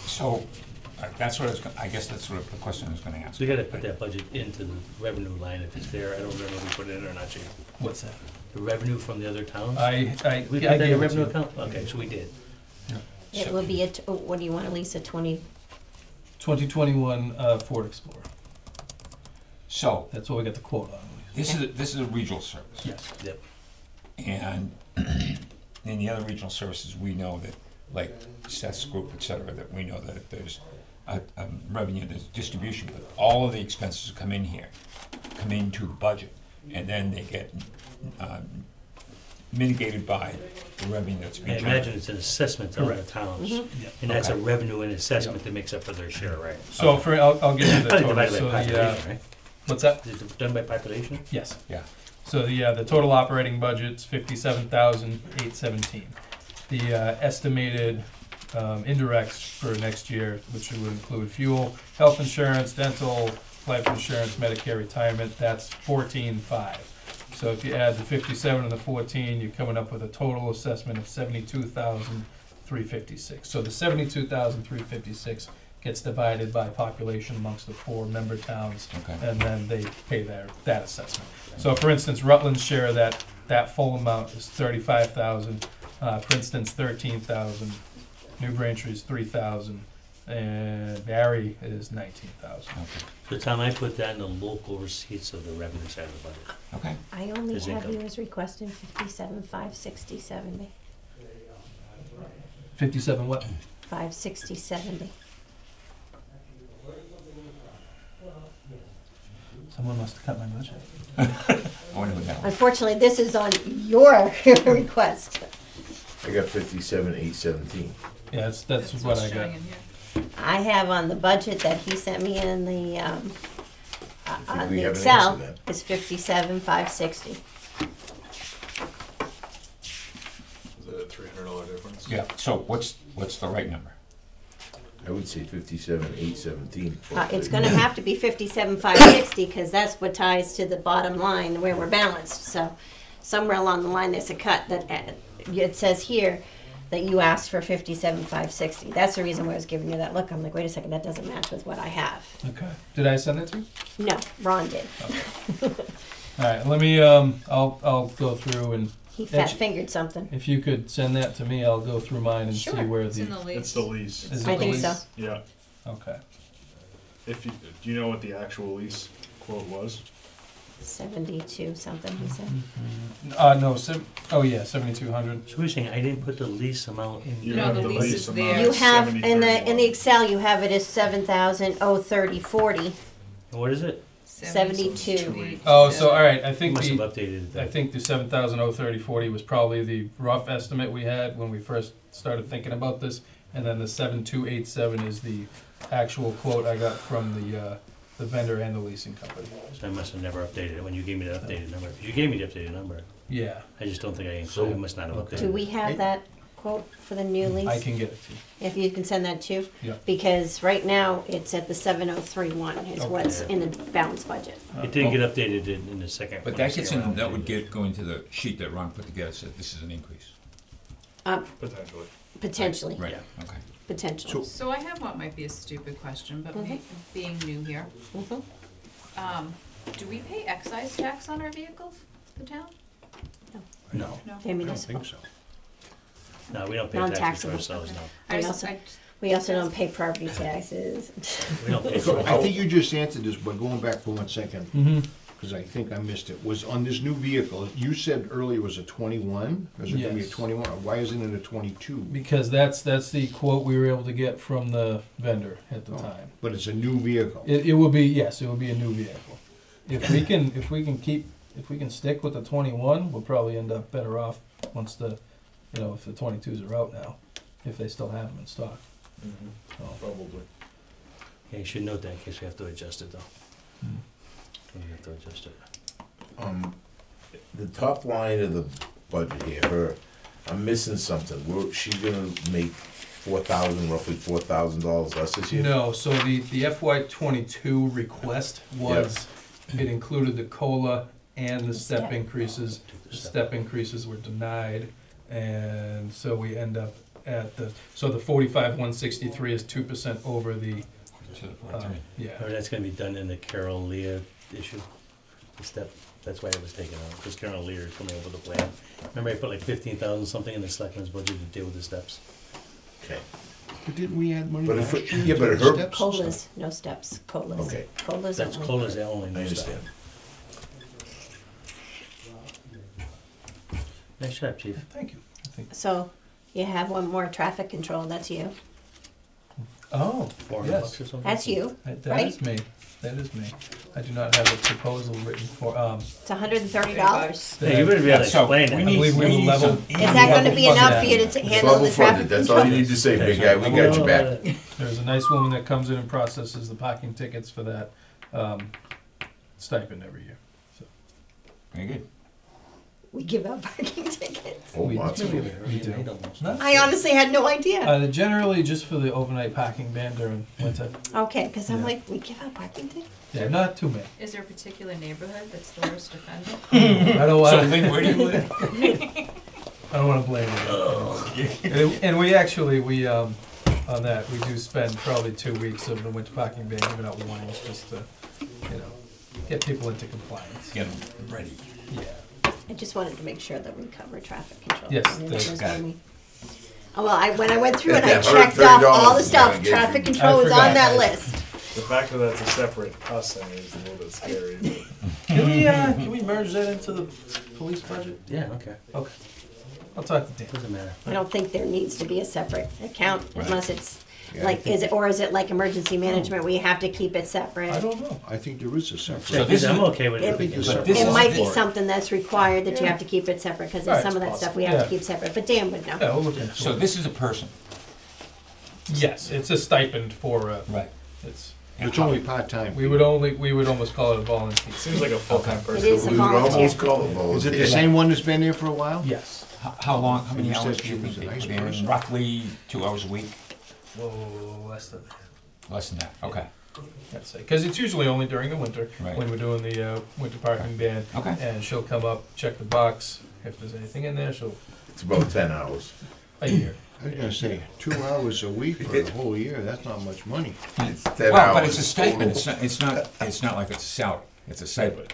[SPEAKER 2] So, that's what I guess that's what the question I was gonna ask.
[SPEAKER 3] So we gotta put that budget into the revenue line if it's there. I don't remember if we put it in or not, Chief.
[SPEAKER 5] What's that?
[SPEAKER 3] The revenue from the other towns?
[SPEAKER 5] I
[SPEAKER 3] We
[SPEAKER 5] I
[SPEAKER 3] put that
[SPEAKER 5] gave
[SPEAKER 3] in
[SPEAKER 5] it to
[SPEAKER 3] revenue
[SPEAKER 5] you.
[SPEAKER 3] account? Okay, so we did.
[SPEAKER 1] It will be what do you want, Lisa,
[SPEAKER 5] 2021 Ford Explorer.
[SPEAKER 2] So,
[SPEAKER 5] That's what we got the quote on.
[SPEAKER 2] this is a regional service.
[SPEAKER 5] Yes.
[SPEAKER 3] Yep.
[SPEAKER 2] And in the other regional services, we know that, like Seth's group, et cetera, that we know that there's a revenue, there's distribution, but all of the expenses come in here, come into the budget, and then they get mitigated by the revenue that's
[SPEAKER 3] I
[SPEAKER 2] being
[SPEAKER 3] imagine
[SPEAKER 2] generated.
[SPEAKER 3] it's an assessment on the
[SPEAKER 5] Correct.
[SPEAKER 3] towns.
[SPEAKER 5] Yep.
[SPEAKER 3] And that's a
[SPEAKER 2] Okay.
[SPEAKER 3] revenue and assessment that makes up for their share, right?
[SPEAKER 5] So I'll give you the
[SPEAKER 3] Probably
[SPEAKER 5] total.
[SPEAKER 3] divided
[SPEAKER 5] So
[SPEAKER 3] by
[SPEAKER 5] the,
[SPEAKER 3] population, right?
[SPEAKER 5] what's that?
[SPEAKER 3] Is it done by population?
[SPEAKER 5] Yes.
[SPEAKER 2] Yeah.
[SPEAKER 5] So the total operating budget's $57,817. The estimated indirects for next year, which would include fuel, health insurance, dental, life insurance, Medicare, retirement, that's 14,500. So if you add the 57 and the 14, you're coming up with a total assessment of 72,356. So the 72,356 gets divided by population amongst the 4 member towns,
[SPEAKER 2] Okay.
[SPEAKER 5] and then they pay that assessment. So for instance, Rutland's share of that full amount is 35,000, Princeton's 13,000, New Braintree's 3,000, and Barry is 19,000.
[SPEAKER 2] Okay.
[SPEAKER 3] So Tom, I put that in the local receipts of the revenue side of the budget.
[SPEAKER 2] Okay.
[SPEAKER 1] I only
[SPEAKER 3] His
[SPEAKER 1] have
[SPEAKER 3] income.
[SPEAKER 1] you as requesting 57,560,70.
[SPEAKER 5] 57 what?
[SPEAKER 1] 560,70.
[SPEAKER 5] Someone must have cut my budget.
[SPEAKER 2] I wonder what that was.
[SPEAKER 1] Unfortunately, this is on your request.
[SPEAKER 7] I got 57,817.
[SPEAKER 5] Yeah, that's what I got.
[SPEAKER 9] showing in here.
[SPEAKER 1] I have on the budget that he sent me in the, on
[SPEAKER 7] we
[SPEAKER 1] the
[SPEAKER 7] have an
[SPEAKER 1] Excel,
[SPEAKER 7] answer then.
[SPEAKER 1] is 57,560.
[SPEAKER 8] Is that a $300 difference?
[SPEAKER 2] Yeah, so what's the right number?
[SPEAKER 7] I would say 57,817.
[SPEAKER 1] It's gonna have to be 57,560, because that's what ties to the bottom line where we're balanced, so somewhere along the line, there's a cut that, it says here that you asked for 57,560. That's the reason why I was giving you that look. I'm like, wait a second, that doesn't match with what I have.
[SPEAKER 5] Okay. Did I send it to you?
[SPEAKER 1] No, Ron did.
[SPEAKER 5] All right. Let me. I'll go through and
[SPEAKER 1] He fat fingered something.
[SPEAKER 5] if you could send that to me, I'll go through mine and see
[SPEAKER 1] Sure.
[SPEAKER 5] where
[SPEAKER 9] It's
[SPEAKER 5] the.
[SPEAKER 9] in the lease.
[SPEAKER 8] It's the lease.
[SPEAKER 5] Is it
[SPEAKER 1] I
[SPEAKER 5] the
[SPEAKER 1] think
[SPEAKER 5] lease?
[SPEAKER 1] so.
[SPEAKER 8] Yeah.
[SPEAKER 5] Okay.
[SPEAKER 8] Do you know what the actual lease quote was?
[SPEAKER 1] 72 something, he said.
[SPEAKER 5] No. Oh yeah, 7,200.
[SPEAKER 3] So we're saying I didn't put the lease amount in.
[SPEAKER 8] You
[SPEAKER 9] No,
[SPEAKER 8] have
[SPEAKER 9] the
[SPEAKER 8] the
[SPEAKER 9] lease
[SPEAKER 8] lease
[SPEAKER 9] is
[SPEAKER 8] amount
[SPEAKER 9] there.
[SPEAKER 8] of
[SPEAKER 1] You have, in the
[SPEAKER 8] 70,31.
[SPEAKER 1] Excel, you have it as 7,030.40.
[SPEAKER 3] And what is it?
[SPEAKER 1] 72.
[SPEAKER 5] Oh, so all right. I
[SPEAKER 3] You
[SPEAKER 5] think
[SPEAKER 3] must have
[SPEAKER 5] the
[SPEAKER 3] updated it.
[SPEAKER 5] I think the 7,030.40 was probably the rough estimate we had when we first started thinking about this, and then the 7,287 is the actual quote I got from the vendor and the leasing company.
[SPEAKER 3] So I must have never updated it when you gave me the updated number. 'Cause you gave me the updated number.
[SPEAKER 5] Yeah,
[SPEAKER 3] I just don't think I
[SPEAKER 7] So-
[SPEAKER 3] must not have
[SPEAKER 5] Okay.
[SPEAKER 3] updated
[SPEAKER 1] Do
[SPEAKER 3] it.
[SPEAKER 1] we have that quote for the new lease?
[SPEAKER 5] I can get it to you.
[SPEAKER 1] If you can send that too?
[SPEAKER 5] Yeah.
[SPEAKER 1] Because right now, it's at the 7,031 is
[SPEAKER 5] Okay.
[SPEAKER 1] what's in the balance budget.
[SPEAKER 3] It didn't get updated in the second.
[SPEAKER 2] But that gets in, that would go into the sheet that Ron put together, said this is an increase.
[SPEAKER 8] Potentially.
[SPEAKER 1] Potentially,
[SPEAKER 2] Right,
[SPEAKER 3] Yeah.
[SPEAKER 2] okay.
[SPEAKER 1] potentially.
[SPEAKER 9] So I have what might be a stupid question, but
[SPEAKER 1] Mhm.
[SPEAKER 9] being new here,
[SPEAKER 1] Mhm.
[SPEAKER 9] do we pay excise tax on our vehicles, the town?
[SPEAKER 3] No,
[SPEAKER 9] No.
[SPEAKER 1] They're municipal.
[SPEAKER 3] no, we don't pay taxes
[SPEAKER 1] Non-taxable.
[SPEAKER 3] for ourselves, no.
[SPEAKER 9] I
[SPEAKER 1] And
[SPEAKER 9] just,
[SPEAKER 1] also-
[SPEAKER 9] I,
[SPEAKER 1] We also don't pay property taxes.
[SPEAKER 3] We don't pay
[SPEAKER 6] So
[SPEAKER 3] for
[SPEAKER 6] I
[SPEAKER 3] it.
[SPEAKER 6] think you just answered this, but going back for 1 second,
[SPEAKER 5] Mm-hmm.
[SPEAKER 6] because I think I missed it, was on this new vehicle, you said earlier it was a 21? Is it gonna be a
[SPEAKER 5] Yes.
[SPEAKER 6] 21? Why isn't it a 22?
[SPEAKER 5] Because that's the quote we were able to get from the vendor at the
[SPEAKER 6] Oh.
[SPEAKER 5] time.
[SPEAKER 6] But it's a new vehicle.
[SPEAKER 5] It will be, yes, it will be a new vehicle. If we can stick with the 21, we'll probably end up better off once if the 22s are out now, if they still have them in stock. So,
[SPEAKER 8] Probably.
[SPEAKER 3] Yeah, you should note that in case we have to adjust it though.
[SPEAKER 5] Hmm.
[SPEAKER 3] We have to adjust it.
[SPEAKER 7] The top line of the budget here, I'm missing something. She's gonna make roughly $4,000 less this year?
[SPEAKER 5] No, so the FY22 request was, it included the COLA and the step
[SPEAKER 1] Step.
[SPEAKER 5] increases. The step increases were denied, and so we end up at the 45,163 is 2% over the, yeah.
[SPEAKER 3] Or that's gonna be done in the Carol Lear issue, the step, that's why it was taken out, because Carol Lear is coming up with a plan. Remember I put like 15,000 something in the selectmen's budget to deal with the steps?
[SPEAKER 7] Okay.
[SPEAKER 6] But didn't we add money
[SPEAKER 7] But
[SPEAKER 6] last
[SPEAKER 7] if it-
[SPEAKER 6] year?
[SPEAKER 7] yeah, but
[SPEAKER 6] to
[SPEAKER 7] her-
[SPEAKER 6] steps?
[SPEAKER 1] Colas, no steps, colas.
[SPEAKER 7] Okay.
[SPEAKER 1] Colas
[SPEAKER 3] That's
[SPEAKER 1] only.
[SPEAKER 3] COLA's the only
[SPEAKER 7] I
[SPEAKER 3] new stuff.
[SPEAKER 7] understand.
[SPEAKER 3] Nice job, chief.
[SPEAKER 5] Thank you. I think,
[SPEAKER 1] So you have one more, traffic control, that's you.
[SPEAKER 5] oh,
[SPEAKER 3] $400
[SPEAKER 5] yes,
[SPEAKER 3] or something?
[SPEAKER 1] That's you.
[SPEAKER 5] that
[SPEAKER 1] Right.
[SPEAKER 5] is me. That is me. I do not have a proposal written for,
[SPEAKER 1] It's $130.
[SPEAKER 3] Hey, you better be able to
[SPEAKER 2] So,
[SPEAKER 3] explain
[SPEAKER 2] we
[SPEAKER 3] that.
[SPEAKER 2] need-
[SPEAKER 5] I believe we have a
[SPEAKER 2] need
[SPEAKER 5] level.
[SPEAKER 2] some-
[SPEAKER 1] Is that gonna be enough for you to handle
[SPEAKER 7] Level
[SPEAKER 1] the traffic
[SPEAKER 7] funded, that's all you
[SPEAKER 1] control?
[SPEAKER 7] need to say, big guy, we got your back.
[SPEAKER 5] There's a nice woman that comes in and processes the parking tickets for that stipend every year. So
[SPEAKER 2] Very good.
[SPEAKER 1] We give out parking tickets.
[SPEAKER 7] Oh,
[SPEAKER 5] we
[SPEAKER 7] lots of
[SPEAKER 5] do.
[SPEAKER 7] it.
[SPEAKER 5] We do. No.
[SPEAKER 1] I honestly had no idea.
[SPEAKER 5] They're generally just for the overnight parking ban during winter.
[SPEAKER 1] Okay, because I'm
[SPEAKER 5] Yeah.
[SPEAKER 1] like, we give out parking tickets?
[SPEAKER 5] Yeah, not too many.
[SPEAKER 9] is there a particular neighborhood that's the worst offender?
[SPEAKER 5] I don't
[SPEAKER 2] So
[SPEAKER 5] want.
[SPEAKER 2] Lynn, where do you live?
[SPEAKER 5] I don't want to blame you. And we actually on that we do spend probably 2 weeks of the winter parking ban giving out warnings just to get people into compliance.
[SPEAKER 2] Get them ready.
[SPEAKER 5] Yeah.
[SPEAKER 1] I just wanted to make sure that we cover traffic control.
[SPEAKER 5] Yes,
[SPEAKER 1] And it
[SPEAKER 5] that's
[SPEAKER 1] was
[SPEAKER 2] got
[SPEAKER 1] when
[SPEAKER 2] it.
[SPEAKER 1] we- Oh, well, when I went through and I
[SPEAKER 7] That
[SPEAKER 1] checked
[SPEAKER 7] $130
[SPEAKER 1] off all the
[SPEAKER 7] is
[SPEAKER 1] stuff,
[SPEAKER 7] gonna get
[SPEAKER 1] traffic
[SPEAKER 7] you.
[SPEAKER 1] control
[SPEAKER 5] I
[SPEAKER 1] was on
[SPEAKER 5] forgot.
[SPEAKER 1] that list.
[SPEAKER 8] The fact that that's a separate cost center is a little bit scary. But
[SPEAKER 5] Can we merge that into the police budget?
[SPEAKER 3] Yeah, okay,
[SPEAKER 5] Okay. I'll talk to Dan.
[SPEAKER 3] doesn't matter.
[SPEAKER 1] I don't think there needs to be a separate account unless it's,
[SPEAKER 6] Yeah, I
[SPEAKER 1] Like,
[SPEAKER 6] think-
[SPEAKER 1] is it like emergency management where you have to keep it separate?
[SPEAKER 6] I don't know. I think there is a separate.
[SPEAKER 2] So this
[SPEAKER 3] I'm
[SPEAKER 2] is-
[SPEAKER 3] okay with
[SPEAKER 1] It-
[SPEAKER 3] it.
[SPEAKER 6] think it's
[SPEAKER 2] But
[SPEAKER 6] separate.
[SPEAKER 2] this
[SPEAKER 1] It
[SPEAKER 2] is-
[SPEAKER 1] might be
[SPEAKER 6] for it.
[SPEAKER 1] something that's required that you have to keep it separate, because there's
[SPEAKER 5] Right,
[SPEAKER 1] some of that stuff we have to
[SPEAKER 5] Yeah.
[SPEAKER 1] keep separate, but Dan would know.
[SPEAKER 5] Yeah, we'll look into
[SPEAKER 2] So
[SPEAKER 5] it.
[SPEAKER 2] this is a person.
[SPEAKER 5] Yes, it's a stipend for,
[SPEAKER 2] Right.
[SPEAKER 5] it's,
[SPEAKER 6] It's only part-time.
[SPEAKER 5] we would almost call it a volunteer.
[SPEAKER 8] Seems like a full-time
[SPEAKER 1] It
[SPEAKER 8] person.
[SPEAKER 1] is a
[SPEAKER 7] We would almost
[SPEAKER 1] volunteer.
[SPEAKER 7] call it
[SPEAKER 6] Is it
[SPEAKER 7] volunteer.
[SPEAKER 6] the same one that's been there for a while?
[SPEAKER 5] Yes.
[SPEAKER 2] How long, how many
[SPEAKER 6] You said
[SPEAKER 2] hours do
[SPEAKER 6] she
[SPEAKER 2] you
[SPEAKER 6] was
[SPEAKER 2] think
[SPEAKER 6] a
[SPEAKER 2] they
[SPEAKER 6] nice
[SPEAKER 2] put in?
[SPEAKER 6] person.
[SPEAKER 2] Roughly 2 hours a week?
[SPEAKER 5] Whoa, less than
[SPEAKER 2] Less than that, okay.
[SPEAKER 5] I'd say, because it's usually only during the winter,
[SPEAKER 2] Right.
[SPEAKER 5] when we're doing the winter parking ban.
[SPEAKER 2] Okay.
[SPEAKER 5] And she'll come up, check the box, if there's anything in there, she'll,
[SPEAKER 7] It's about 10 hours.
[SPEAKER 5] a year.
[SPEAKER 6] I was gonna say, 2 hours a week for a whole year, that's not much money.
[SPEAKER 7] It's 10
[SPEAKER 2] Well, but
[SPEAKER 7] hours
[SPEAKER 2] it's a stipend,
[SPEAKER 7] total.
[SPEAKER 2] it's not like it's a salary, it's a stipend.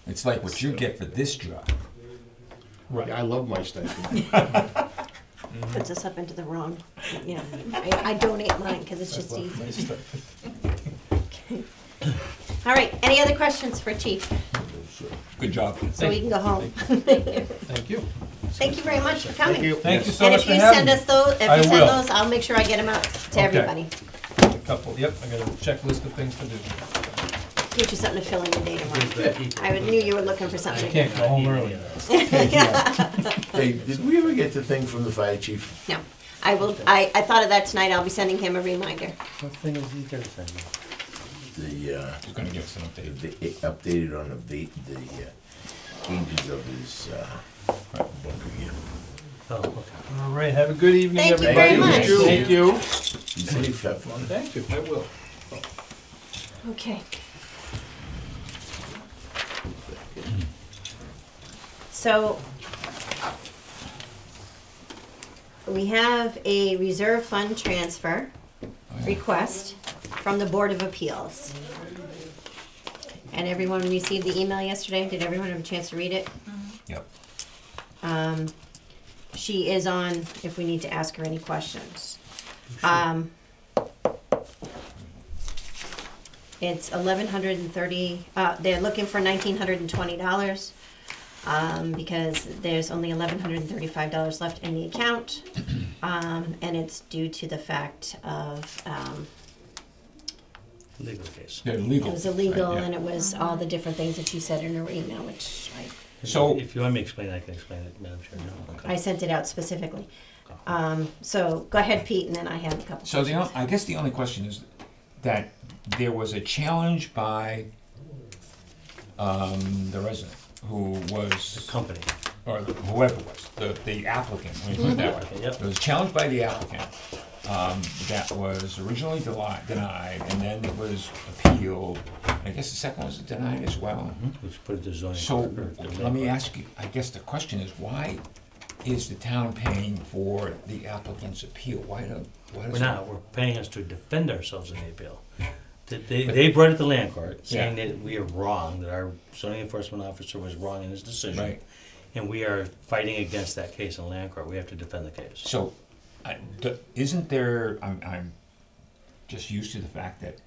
[SPEAKER 2] It's like what you get for this job.
[SPEAKER 5] Right.
[SPEAKER 6] Yeah, I love my stipend.
[SPEAKER 1] Puts us up into the wrong, you know, I donate mine because it's just easy. All right, any other questions for Chief?
[SPEAKER 2] Good job.
[SPEAKER 1] So we can go home.
[SPEAKER 5] Thank you.
[SPEAKER 1] Thank you very much for coming.
[SPEAKER 6] Thank you.
[SPEAKER 5] Thank you so
[SPEAKER 1] And
[SPEAKER 5] much
[SPEAKER 1] if
[SPEAKER 5] for
[SPEAKER 1] you
[SPEAKER 5] having
[SPEAKER 1] send
[SPEAKER 5] me.
[SPEAKER 1] us those, if
[SPEAKER 5] I
[SPEAKER 1] you send
[SPEAKER 5] will.
[SPEAKER 1] those, I'll make sure I get them out to
[SPEAKER 5] Okay.
[SPEAKER 1] everybody.
[SPEAKER 5] A couple, yep, I got a checklist of things to do.
[SPEAKER 1] Get you something to fill in your day tomorrow. I knew you were looking for
[SPEAKER 5] I
[SPEAKER 1] something.
[SPEAKER 5] can't go home early.
[SPEAKER 7] Hey, did we ever get the thing from the fire chief?
[SPEAKER 1] No, I will, I thought of that tonight, I'll be sending him a reminder.
[SPEAKER 3] What thing is he gonna send me?
[SPEAKER 7] The,
[SPEAKER 2] He's gonna give us an update.
[SPEAKER 7] updated on the ages of his, bunker gear.
[SPEAKER 3] Oh, okay.
[SPEAKER 5] All right, have a good evening,
[SPEAKER 1] Thank you
[SPEAKER 5] everybody.
[SPEAKER 1] very much.
[SPEAKER 6] Thank you.
[SPEAKER 7] Be safe, have fun.
[SPEAKER 5] Thank you, I will.
[SPEAKER 1] Okay. So, we have a reserve fund transfer request from the Board of Appeals. And everyone received the email yesterday, did everyone have a chance to read it?
[SPEAKER 2] Yep.
[SPEAKER 1] She is on if we need to ask her any questions. It's $1,130, they're looking for $1,920, because there's only $1,135 left in the account. And it's due to the fact of,
[SPEAKER 3] Legal case.
[SPEAKER 2] They're
[SPEAKER 1] it
[SPEAKER 2] legal.
[SPEAKER 1] was illegal
[SPEAKER 2] right, yeah.
[SPEAKER 1] and it was all the different things that she said in her email, which
[SPEAKER 2] So-
[SPEAKER 3] If you want me to explain, I can explain it, Madam Chair. No, okay.
[SPEAKER 1] I sent it out specifically. So go ahead, Pete, and then I have a couple
[SPEAKER 2] So
[SPEAKER 1] questions.
[SPEAKER 2] I guess the only question is that there was a challenge by the resident who
[SPEAKER 3] The
[SPEAKER 2] was,
[SPEAKER 3] company.
[SPEAKER 2] or whoever it was, the applicant, let me put it that way.
[SPEAKER 3] Yep.
[SPEAKER 2] There was a challenge by the applicant that was originally denied, and then it was appealed. I guess the second was denied as well.
[SPEAKER 3] Which put it to zoning.
[SPEAKER 2] So
[SPEAKER 3] or-
[SPEAKER 2] let me ask you, I guess the question is, why is the town paying for the applicant's appeal? Why does?
[SPEAKER 3] We're not, we're paying us to defend ourselves in the appeal. They brought it to land court, saying
[SPEAKER 2] Yeah.
[SPEAKER 3] that we are wrong, that our zoning enforcement officer was wrong in his decision.
[SPEAKER 2] Right.
[SPEAKER 3] And we are fighting against that case in land court, we have to defend the case.
[SPEAKER 2] So, isn't there, I'm just used to the fact that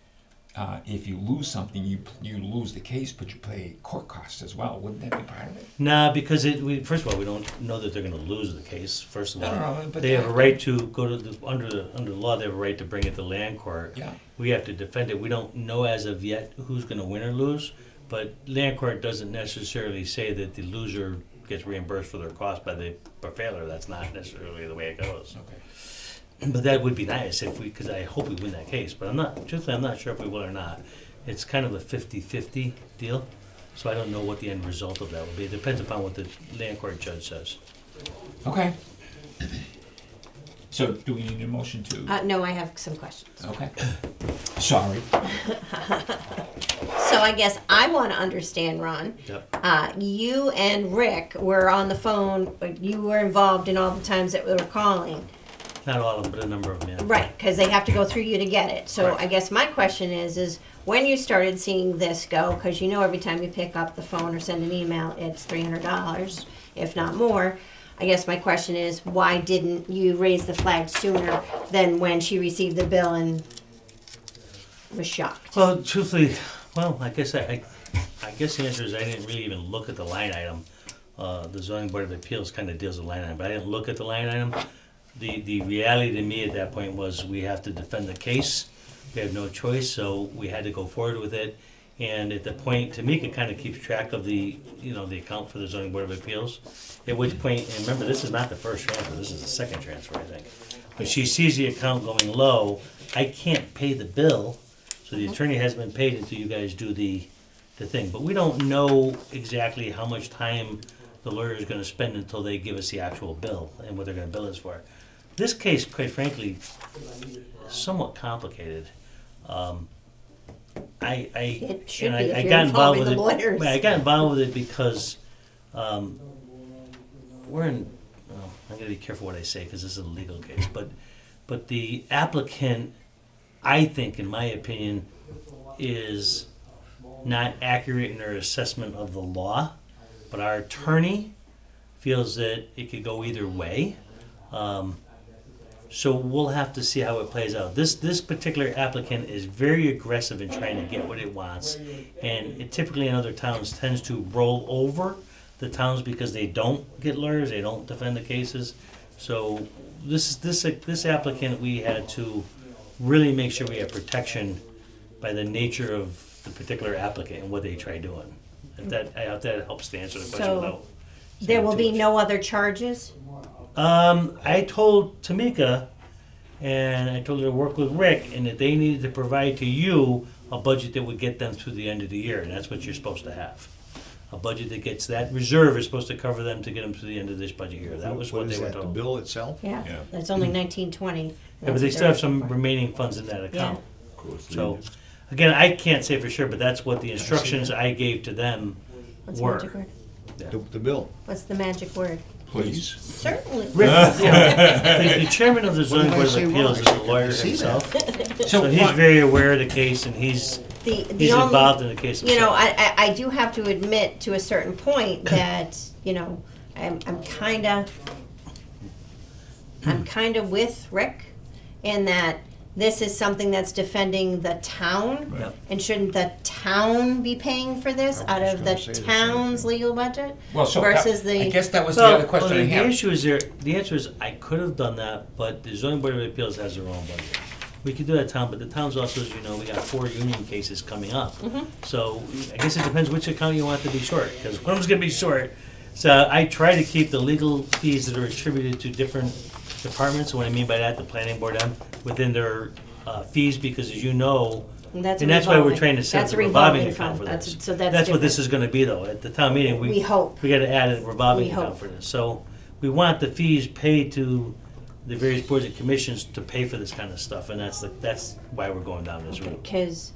[SPEAKER 2] if you lose something, you lose the case, but you pay court costs as well. Wouldn't that be part of it?
[SPEAKER 3] Nah, because first of all, we don't know that they're gonna lose the case, first of
[SPEAKER 2] No,
[SPEAKER 3] all.
[SPEAKER 2] no, but
[SPEAKER 3] They have a
[SPEAKER 2] that-
[SPEAKER 3] right to go to under the law, they have a right to bring it to land court.
[SPEAKER 2] Yeah.
[SPEAKER 3] We have to defend it. We don't know as of yet who's gonna win or lose, but land court doesn't necessarily say that the loser gets reimbursed for their cost by the failure. That's not necessarily the way it goes.
[SPEAKER 2] Okay.
[SPEAKER 3] But that would be nice if because I hope we win that case, but truthfully, I'm not sure if we will or not. It's kind of a 50-50 deal, so I don't know what the end result of that will be. It depends upon what the land court judge says.
[SPEAKER 2] Okay. So, do we need a motion to?
[SPEAKER 1] No, I have some questions.
[SPEAKER 2] Okay. Sorry.
[SPEAKER 1] So I guess I want to understand, Ron.
[SPEAKER 3] Yep.
[SPEAKER 1] You and Rick were on the phone, but you were involved in all the times that we were calling.
[SPEAKER 3] Not all of them, but a number of them, yeah.
[SPEAKER 1] Right, because they have to go through you to get it. So
[SPEAKER 3] Correct.
[SPEAKER 1] I guess my question is when you started seeing this go, because you know every time you pick up the phone or send an email, it's $300, if not more. I guess my question is, why didn't you raise the flag sooner than when she received the bill and was shocked?
[SPEAKER 3] Well, truthfully, I guess I guess the answer is I didn't really even look at the line item. The zoning board of appeals kind of deals with line item, but I didn't look at the line item. the reality to me at that point was we have to defend the case. We have no choice, so we had to go forward with it. And at the point, Tamika kind of keeps track of the, the account for the zoning board of appeals. At which point, and remember, this is not the first transfer, this is the second transfer, I think. When she sees the account going low, I can't pay the bill, so the attorney hasn't been paid until you guys do the thing. But we don't know exactly how much time the lawyer is gonna spend until they give us the actual bill and what they're gonna bill us for. This case, quite frankly, is somewhat complicated.
[SPEAKER 1] It should
[SPEAKER 3] and
[SPEAKER 1] be
[SPEAKER 3] I
[SPEAKER 1] if you're
[SPEAKER 3] got involved
[SPEAKER 1] involving
[SPEAKER 3] with
[SPEAKER 1] the
[SPEAKER 3] it.
[SPEAKER 1] lawyers.
[SPEAKER 3] I got involved with it because we're in. Well, I'm gonna be careful what I say because this is a legal case. But the applicant, I think, in my opinion, is not accurate in their assessment of the law. But our attorney feels that it could go either way. So we'll have to see how it plays out. This particular applicant is very aggressive in trying to get what it wants, and it typically in other towns tends to roll over the towns because they don't get lawyers, they don't defend the cases. So this applicant, we had to really make sure we have protection by the nature of the particular applicant and what they try doing. If that helps to answer the question
[SPEAKER 1] So,
[SPEAKER 3] without.
[SPEAKER 1] There will
[SPEAKER 3] saying
[SPEAKER 1] be
[SPEAKER 3] too much.
[SPEAKER 1] no other charges?
[SPEAKER 3] I told Tamika, and I told her to work with Rick, and that they needed to provide to you a budget that would get them through the end of the year, and that's what you're supposed to have. A budget that gets, that reserve is supposed to cover them to get them to the end of this budget year. That was what they
[SPEAKER 6] is
[SPEAKER 3] were
[SPEAKER 6] that, the
[SPEAKER 3] told.
[SPEAKER 6] bill itself?
[SPEAKER 1] Yeah,
[SPEAKER 2] Yeah.
[SPEAKER 1] that's only 1920.
[SPEAKER 3] Yeah, but they still have some remaining funds in that account.
[SPEAKER 7] Of course,
[SPEAKER 3] So, again, I can't say for sure, but that's what the instructions I gave to them
[SPEAKER 1] What's the magic
[SPEAKER 3] were.
[SPEAKER 1] word?
[SPEAKER 6] The bill,
[SPEAKER 1] What's the magic word?
[SPEAKER 2] Please.
[SPEAKER 1] Certainly.
[SPEAKER 3] Rick, the chairman of the zoning
[SPEAKER 6] did I
[SPEAKER 3] board of
[SPEAKER 6] say
[SPEAKER 3] appeals
[SPEAKER 6] wrong?
[SPEAKER 3] is
[SPEAKER 6] I
[SPEAKER 3] a lawyer
[SPEAKER 6] didn't see
[SPEAKER 3] himself.
[SPEAKER 6] that.
[SPEAKER 3] So he's very aware of the case, and he's
[SPEAKER 1] The
[SPEAKER 3] he's
[SPEAKER 1] only,
[SPEAKER 3] involved in the case himself.
[SPEAKER 1] you know, I do have to admit to a certain point that, I'm kind of with Rick in that this is something that's defending the town.
[SPEAKER 3] Yep.
[SPEAKER 1] And shouldn't the town be paying for this
[SPEAKER 6] I
[SPEAKER 1] out
[SPEAKER 6] was
[SPEAKER 1] of the
[SPEAKER 6] gonna say the same
[SPEAKER 1] town's
[SPEAKER 6] thing.
[SPEAKER 1] legal budget?
[SPEAKER 2] Well, so
[SPEAKER 1] Versus
[SPEAKER 2] I
[SPEAKER 1] the,
[SPEAKER 2] guess that was the
[SPEAKER 3] Well,
[SPEAKER 2] other question I
[SPEAKER 3] the
[SPEAKER 2] have.
[SPEAKER 3] issue is the answer is I could have done that, but the zoning board of appeals has their own budget. We could do that town, but the town's also, as you know, we got 4 union cases coming up. So I guess it depends which account you want to be short, because one of them's gonna be short. So I try to keep the legal fees that are attributed to different departments, what I mean by that, the planning board, within their fees, because as you know,
[SPEAKER 1] and
[SPEAKER 3] and that's why we're trying to set
[SPEAKER 1] that's
[SPEAKER 3] the
[SPEAKER 1] a
[SPEAKER 3] revolving account for
[SPEAKER 1] fund.
[SPEAKER 3] this.
[SPEAKER 1] So that's
[SPEAKER 3] That's what
[SPEAKER 1] different.
[SPEAKER 3] this is gonna be though, at the town meeting,
[SPEAKER 1] We hope.
[SPEAKER 3] we gotta add a revolving
[SPEAKER 1] We
[SPEAKER 3] account
[SPEAKER 1] hope.
[SPEAKER 3] for this. So we want the fees paid to the various boards and commissions to pay for this kind of stuff, and that's why we're going down this route.
[SPEAKER 1] Because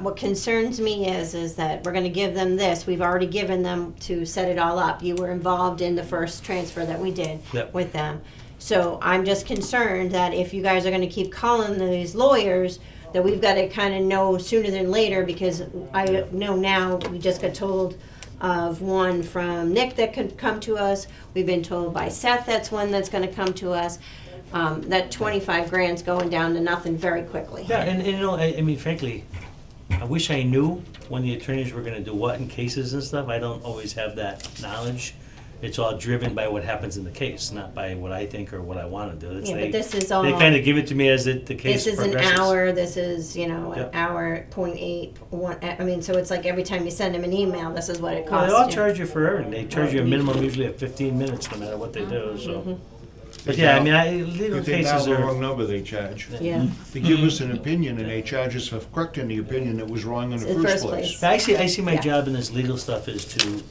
[SPEAKER 1] what concerns me is that we're gonna give them this, we've already given them to set it all up. You were involved in the first transfer that we did
[SPEAKER 3] Yep.
[SPEAKER 1] with them. So I'm just concerned that if you guys are gonna keep calling these lawyers, that we've gotta kinda know sooner than later, because I know now, we just got told of one from Nick that could come to us. We've been told by Seth that's one that's gonna come to us. That 25 grand's going down to nothing very quickly.
[SPEAKER 3] Yeah, and you know, I mean, frankly, I wish I knew when the attorneys were gonna do what in cases and stuff. I don't always have that knowledge. It's all driven by what happens in the case, not by what I think or what I wanna do. It's
[SPEAKER 1] Yeah,
[SPEAKER 3] they,
[SPEAKER 1] but this is all.
[SPEAKER 3] they kinda give it to me as the case
[SPEAKER 1] This is an
[SPEAKER 3] progresses.
[SPEAKER 1] hour, this is, an
[SPEAKER 3] Yep.
[SPEAKER 1] hour, 0.8, one, I mean, so it's like every time you send them an email, this is what it
[SPEAKER 3] Well,
[SPEAKER 1] costs
[SPEAKER 3] they all
[SPEAKER 1] you.
[SPEAKER 3] charge you for everything. They charge you a minimum usually of 15 minutes, no matter what they do, so. But yeah, I mean, legal
[SPEAKER 6] If they
[SPEAKER 3] cases
[SPEAKER 6] dial the
[SPEAKER 3] are,
[SPEAKER 6] wrong number, they charge.
[SPEAKER 1] Yeah,
[SPEAKER 6] They give us an opinion and they charge us for correcting the opinion that was wrong in the first place.
[SPEAKER 3] I see my
[SPEAKER 1] Yeah.
[SPEAKER 3] job in this legal stuff is to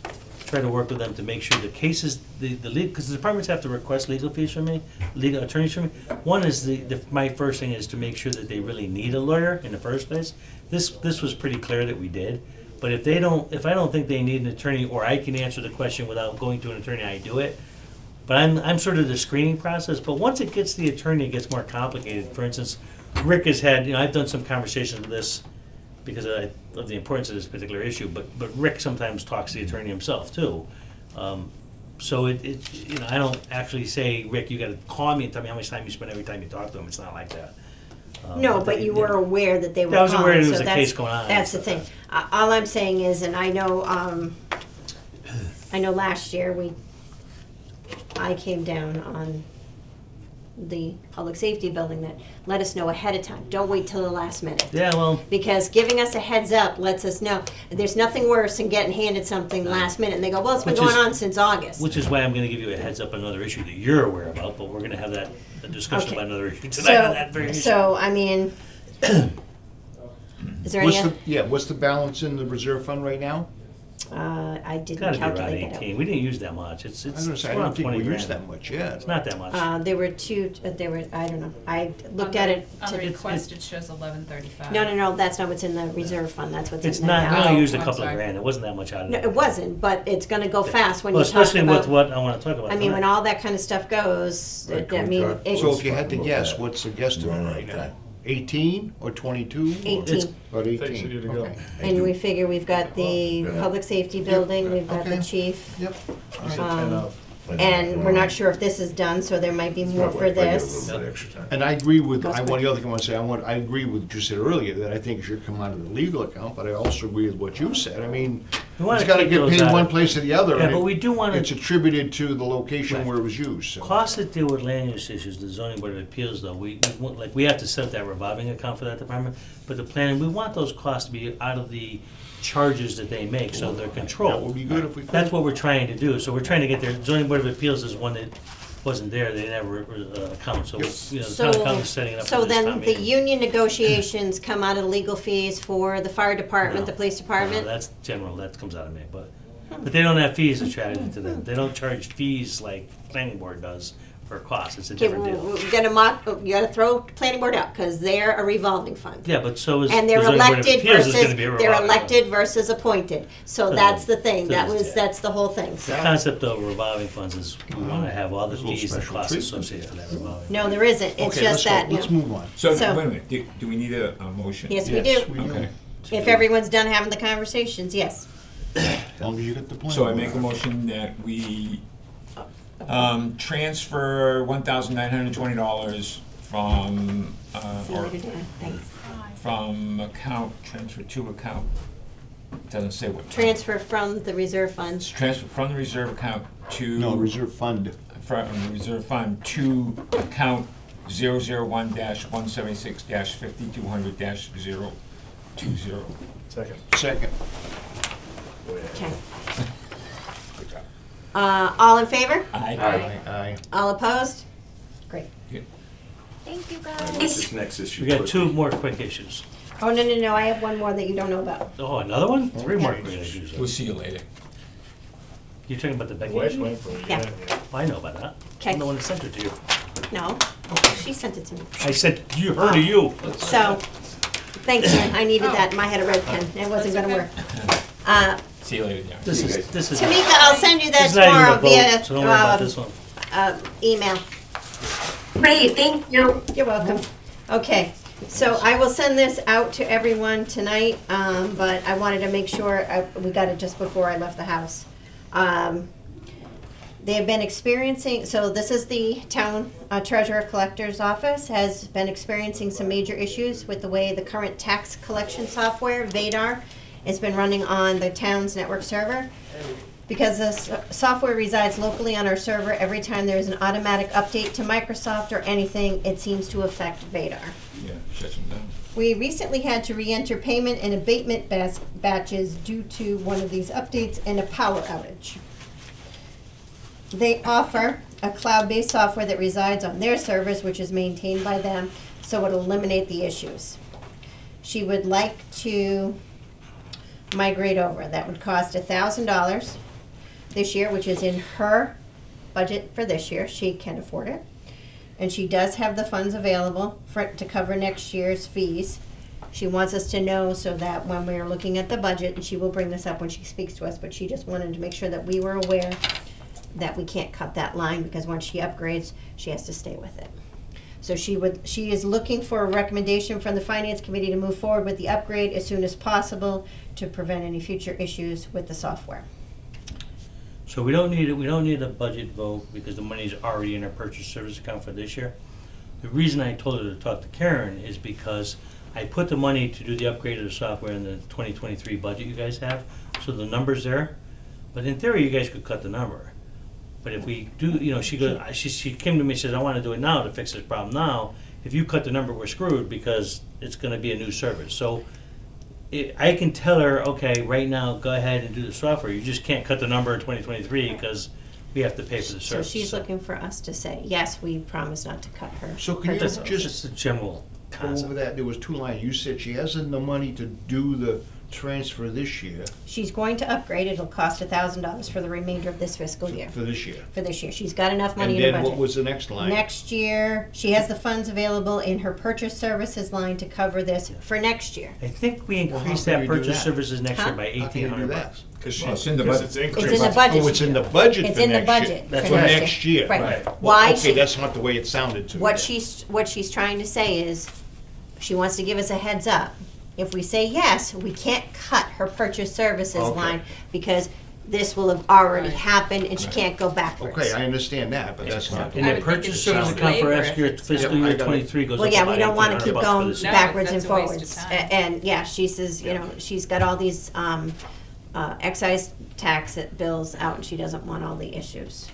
[SPEAKER 3] try to work with them to make sure the cases, because the departments have to request legal fees from me, legal attorneys from me. One is my first thing is to make sure that they really need a lawyer in the first place. This was pretty clear that we did. But if I don't think they need an attorney, or I can answer the question without going to an attorney, I do it. But I'm sort of the screening process, but once it gets the attorney, it gets more complicated. For instance, Rick has had, I've done some conversations with this because of the importance of this particular issue, but Rick sometimes talks to the attorney himself too. So I don't actually say, Rick, you gotta call me and tell me how much time you spend every time you talk to him. It's not like that.
[SPEAKER 1] no, but you were aware that they were
[SPEAKER 3] I was aware
[SPEAKER 1] calling,
[SPEAKER 3] there
[SPEAKER 1] so
[SPEAKER 3] was a
[SPEAKER 1] that's-
[SPEAKER 3] case going on.
[SPEAKER 1] That's the thing. All I'm saying is, and I know last year I came down on the public safety building, that let us know ahead of time. Don't wait till the last minute.
[SPEAKER 3] Yeah, well,
[SPEAKER 1] Because giving us a heads up lets us know. There's nothing worse than getting handed something last minute and they go, well, it's been
[SPEAKER 3] Which
[SPEAKER 1] going
[SPEAKER 3] is-
[SPEAKER 1] on since August.
[SPEAKER 3] which is why I'm gonna give you a heads up on another issue that you're aware about, but we're gonna have a discussion
[SPEAKER 1] Okay.
[SPEAKER 3] about another issue tonight on that very issue.
[SPEAKER 1] So, I mean, is there any,
[SPEAKER 6] What's the balance in the reserve fund right now?
[SPEAKER 1] I didn't
[SPEAKER 3] Gotta be around
[SPEAKER 1] calculate that.
[SPEAKER 3] 18. We didn't use that much. It's
[SPEAKER 6] I was gonna say, I
[SPEAKER 3] around
[SPEAKER 6] don't think
[SPEAKER 3] 20
[SPEAKER 6] we use
[SPEAKER 3] grand.
[SPEAKER 6] that much, yeah.
[SPEAKER 3] It's not that much.
[SPEAKER 1] There were I don't know, I looked at it.
[SPEAKER 9] On the
[SPEAKER 1] to-
[SPEAKER 9] request, it shows 1135.
[SPEAKER 1] No, that's not what's in the reserve fund, that's what's in
[SPEAKER 3] It's
[SPEAKER 1] there
[SPEAKER 3] not, we
[SPEAKER 1] now.
[SPEAKER 3] only used a
[SPEAKER 9] I'm
[SPEAKER 3] couple of
[SPEAKER 9] sorry.
[SPEAKER 3] grand. It wasn't that much out of
[SPEAKER 1] No,
[SPEAKER 3] it.
[SPEAKER 1] it wasn't, but it's gonna go fast when
[SPEAKER 3] Well,
[SPEAKER 1] you're talking
[SPEAKER 3] especially with
[SPEAKER 1] about,
[SPEAKER 3] what I wanna talk about
[SPEAKER 1] I mean, when
[SPEAKER 3] tonight.
[SPEAKER 1] all that kind of stuff goes,
[SPEAKER 7] Right,
[SPEAKER 1] I
[SPEAKER 7] can we
[SPEAKER 1] mean,
[SPEAKER 7] talk-
[SPEAKER 1] it's
[SPEAKER 6] So if you had to
[SPEAKER 7] Look
[SPEAKER 6] guess,
[SPEAKER 7] at-
[SPEAKER 6] what's the guesstimate right now? 18 or 22?
[SPEAKER 1] 18.
[SPEAKER 6] About
[SPEAKER 8] Takes
[SPEAKER 6] 18,
[SPEAKER 8] you to go.
[SPEAKER 6] okay.
[SPEAKER 1] And we figure we've got the
[SPEAKER 7] Yeah.
[SPEAKER 1] public safety building, we've got the
[SPEAKER 6] Okay.
[SPEAKER 1] chief,
[SPEAKER 6] Yep.
[SPEAKER 8] You said
[SPEAKER 1] Um,
[SPEAKER 8] 10 of.
[SPEAKER 1] and we're not sure if this is done, so there might be more for this.
[SPEAKER 6] And I agree with,
[SPEAKER 1] Goes
[SPEAKER 6] one
[SPEAKER 1] quick.
[SPEAKER 6] of the other thing I want to say, I agree with what you said earlier, that I think it should come out of the legal account, but I also agree with what you said. I mean,
[SPEAKER 3] We wanna
[SPEAKER 6] it's gotta
[SPEAKER 3] keep
[SPEAKER 6] get
[SPEAKER 3] those
[SPEAKER 6] paid
[SPEAKER 3] out
[SPEAKER 6] one
[SPEAKER 3] of-
[SPEAKER 6] place or the other.
[SPEAKER 3] Yeah,
[SPEAKER 6] and
[SPEAKER 3] but we do wanna-
[SPEAKER 6] It's attributed to the location
[SPEAKER 3] Right.
[SPEAKER 6] where it was used, so.
[SPEAKER 3] Costs that deal with land use issues, the zoning board of appeals though, we have to set that revolving account for that department, but the planning, we want those costs to be out of the charges that they make, so they're
[SPEAKER 6] That
[SPEAKER 3] controlled.
[SPEAKER 6] would be good if we could.
[SPEAKER 3] That's what we're trying to do, so we're trying to get their, zoning board of appeals is one that wasn't there, they never account, so, you know, the town accountant is setting it up for
[SPEAKER 1] So
[SPEAKER 3] this
[SPEAKER 1] then
[SPEAKER 3] time
[SPEAKER 1] the
[SPEAKER 3] meeting.
[SPEAKER 1] union negotiations come out of the legal fees for the fire department,
[SPEAKER 3] No.
[SPEAKER 1] the police
[SPEAKER 3] No,
[SPEAKER 1] department?
[SPEAKER 3] that's general, that comes out of me, but they don't have fees attributed to them, they don't charge fees like planning board does for costs, it's a
[SPEAKER 1] Okay,
[SPEAKER 3] different deal.
[SPEAKER 1] you gotta throw planning board out, because they're a revolving fund.
[SPEAKER 3] Yeah, but so is the
[SPEAKER 1] And they're
[SPEAKER 3] zoning board of
[SPEAKER 1] elected
[SPEAKER 3] appeals is
[SPEAKER 1] versus,
[SPEAKER 3] gonna be a
[SPEAKER 1] they're
[SPEAKER 3] revolving fund.
[SPEAKER 1] elected versus appointed. So
[SPEAKER 3] Doesn't-
[SPEAKER 1] that's the thing,
[SPEAKER 3] doesn't-
[SPEAKER 1] that's the whole thing.
[SPEAKER 3] The concept of revolving funds is we want to have all the
[SPEAKER 6] There's a little
[SPEAKER 3] fees and
[SPEAKER 6] special
[SPEAKER 3] costs
[SPEAKER 6] treatment.
[SPEAKER 3] associated with that revolving.
[SPEAKER 1] No, there isn't, it's
[SPEAKER 6] Okay,
[SPEAKER 1] just that,
[SPEAKER 6] let's move on.
[SPEAKER 2] So,
[SPEAKER 1] So-
[SPEAKER 2] wait a minute, do we need a motion?
[SPEAKER 1] yes, we
[SPEAKER 6] Yes,
[SPEAKER 1] do.
[SPEAKER 6] we do.
[SPEAKER 2] Okay,
[SPEAKER 1] If everyone's done having the conversations, yes.
[SPEAKER 6] As long as you get the plan.
[SPEAKER 2] so I make a motion that we transfer $1,920 from,
[SPEAKER 1] See you
[SPEAKER 2] or
[SPEAKER 1] later, Dan. Thanks.
[SPEAKER 2] from account, transfer to account, doesn't say what.
[SPEAKER 1] Transfer from the reserve fund.
[SPEAKER 2] Transfer from the reserve account to.
[SPEAKER 6] No, reserve fund.
[SPEAKER 2] From the reserve fund to account 001-176-5200-020.
[SPEAKER 8] Second.
[SPEAKER 6] Second.
[SPEAKER 1] Okay. All in favor?
[SPEAKER 2] Aye.
[SPEAKER 6] Aye.
[SPEAKER 1] All opposed? Great.
[SPEAKER 9] Thank you,
[SPEAKER 7] What's
[SPEAKER 9] guys.
[SPEAKER 7] this next issue?
[SPEAKER 3] We got two more quick issues.
[SPEAKER 1] Oh, no, I have one more that you don't know about.
[SPEAKER 3] Oh, another one? Three more
[SPEAKER 1] Yeah.
[SPEAKER 3] quick issues.
[SPEAKER 2] We'll see you later.
[SPEAKER 3] You're talking about the Becky
[SPEAKER 8] Wish
[SPEAKER 3] issue?
[SPEAKER 8] went for it.
[SPEAKER 1] Yeah.
[SPEAKER 3] Oh, I know about that.
[SPEAKER 1] Okay.
[SPEAKER 3] I'm the one that sent it to you.
[SPEAKER 1] No, she sent it to me.
[SPEAKER 3] I said, you heard of you.
[SPEAKER 1] So, thanks, Dan, I needed that, I had a red pen, it wasn't gonna work.
[SPEAKER 2] See you later, John.
[SPEAKER 3] This is,
[SPEAKER 1] Tamika, I'll send you that
[SPEAKER 3] It's not even
[SPEAKER 1] tomorrow
[SPEAKER 3] a vote, so don't worry about
[SPEAKER 1] via,
[SPEAKER 3] this one.
[SPEAKER 1] email.
[SPEAKER 10] Great, thank you.
[SPEAKER 1] You're welcome. Okay, so I will send this out to everyone tonight, but I wanted to make sure, we got it just before I left the house. They have been experiencing, so this is the town treasurer collector's office, has been experiencing some major issues with the way the current tax collection software, Vadar, has been running on the town's network server. Because this software resides locally on our server, every time there is an automatic update to Microsoft or anything, it seems to affect Vadar.
[SPEAKER 2] Yeah, shut them down.
[SPEAKER 1] We recently had to re-enter payment and abatement batches due to one of these updates and a power outage. They offer a cloud-based software that resides on their servers, which is maintained by them, so it'll eliminate the issues. She would like to migrate over. That would cost $1,000 this year, which is in her budget for this year. She can afford it. And she does have the funds available to cover next year's fees. She wants us to know so that when we're looking at the budget, and she will bring this up when she speaks to us, but she just wanted to make sure that we were aware that we can't cut that line, because once she upgrades, she has to stay with it. So she is looking for a recommendation from the Finance Committee to move forward with the upgrade as soon as possible to prevent any future issues with the software.
[SPEAKER 3] So we don't need a budget vote because the money's already in our purchase service account for this year. The reason I told her to talk to Karen is because I put the money to do the upgrade of the software in the 2023 budget you guys have, so the number's there. But in theory, you guys could cut the number. But if we do, you know, she came to me and said, I want to do it now to fix this problem now. If you cut the number, we're screwed because it's going to be a new service. So I can tell her, okay, right now, go ahead and do the software. You just can't cut the number in 2023 because we have to pay for the
[SPEAKER 1] So
[SPEAKER 3] service.
[SPEAKER 1] she's looking for us to say, yes, we promise not to cut her.
[SPEAKER 6] So can you
[SPEAKER 3] That's
[SPEAKER 6] just
[SPEAKER 3] just a general
[SPEAKER 6] go
[SPEAKER 3] concept.
[SPEAKER 6] over that? There was 2 lines. You said she hasn't the money to do the transfer this year,
[SPEAKER 1] She's going to upgrade. It'll cost $1,000 for the remainder of this fiscal year.
[SPEAKER 6] for this year.
[SPEAKER 1] For this year. She's got enough money
[SPEAKER 6] And
[SPEAKER 1] in her
[SPEAKER 6] then
[SPEAKER 1] budget.
[SPEAKER 6] what was the next line?
[SPEAKER 1] Next year, she has the funds available in her purchase services line to cover this for next year.
[SPEAKER 3] I think we
[SPEAKER 6] Well, how
[SPEAKER 3] increased
[SPEAKER 6] can
[SPEAKER 3] that
[SPEAKER 6] you do
[SPEAKER 3] purchase
[SPEAKER 6] that?
[SPEAKER 3] services next
[SPEAKER 1] Huh?
[SPEAKER 3] year by
[SPEAKER 6] How can you do
[SPEAKER 3] $1,800.
[SPEAKER 6] that?
[SPEAKER 8] Because
[SPEAKER 2] Well, it's in the budget.
[SPEAKER 1] It's in the budget.
[SPEAKER 6] Oh, it's in the budget
[SPEAKER 1] It's
[SPEAKER 6] for
[SPEAKER 1] in the
[SPEAKER 6] next
[SPEAKER 1] budget
[SPEAKER 6] year.
[SPEAKER 3] That's
[SPEAKER 1] for
[SPEAKER 3] what-
[SPEAKER 6] Next year.
[SPEAKER 1] Right.
[SPEAKER 3] Right.
[SPEAKER 1] Why
[SPEAKER 6] Okay,
[SPEAKER 1] she,
[SPEAKER 6] that's not the way it sounded to me.
[SPEAKER 1] what
[SPEAKER 6] then.
[SPEAKER 1] she's trying to say is, she wants to give us a heads up. If we say yes, we can't cut her purchase services
[SPEAKER 6] Okay.
[SPEAKER 1] line because this will have already
[SPEAKER 9] Right.
[SPEAKER 1] happened and she can't go backwards.
[SPEAKER 6] Okay, I understand that, but that's not.
[SPEAKER 3] And
[SPEAKER 9] I
[SPEAKER 3] the
[SPEAKER 9] would think
[SPEAKER 3] purchase
[SPEAKER 9] it's
[SPEAKER 3] service
[SPEAKER 9] just
[SPEAKER 3] account for
[SPEAKER 9] labor
[SPEAKER 3] next
[SPEAKER 9] if
[SPEAKER 3] year,
[SPEAKER 9] it's-
[SPEAKER 3] fiscal
[SPEAKER 6] Yep, I
[SPEAKER 3] year
[SPEAKER 6] got it.
[SPEAKER 3] 23 goes
[SPEAKER 1] Well,
[SPEAKER 3] up
[SPEAKER 1] yeah,
[SPEAKER 3] about
[SPEAKER 1] we don't wanna
[SPEAKER 3] $1,800
[SPEAKER 1] keep
[SPEAKER 3] for
[SPEAKER 1] going
[SPEAKER 3] this.
[SPEAKER 9] No,
[SPEAKER 1] backwards and
[SPEAKER 9] that's a waste of
[SPEAKER 1] forwards.
[SPEAKER 9] time.
[SPEAKER 1] And, yeah, she says, you know, she's got all these, excise tax bills out and she doesn't want all the issues.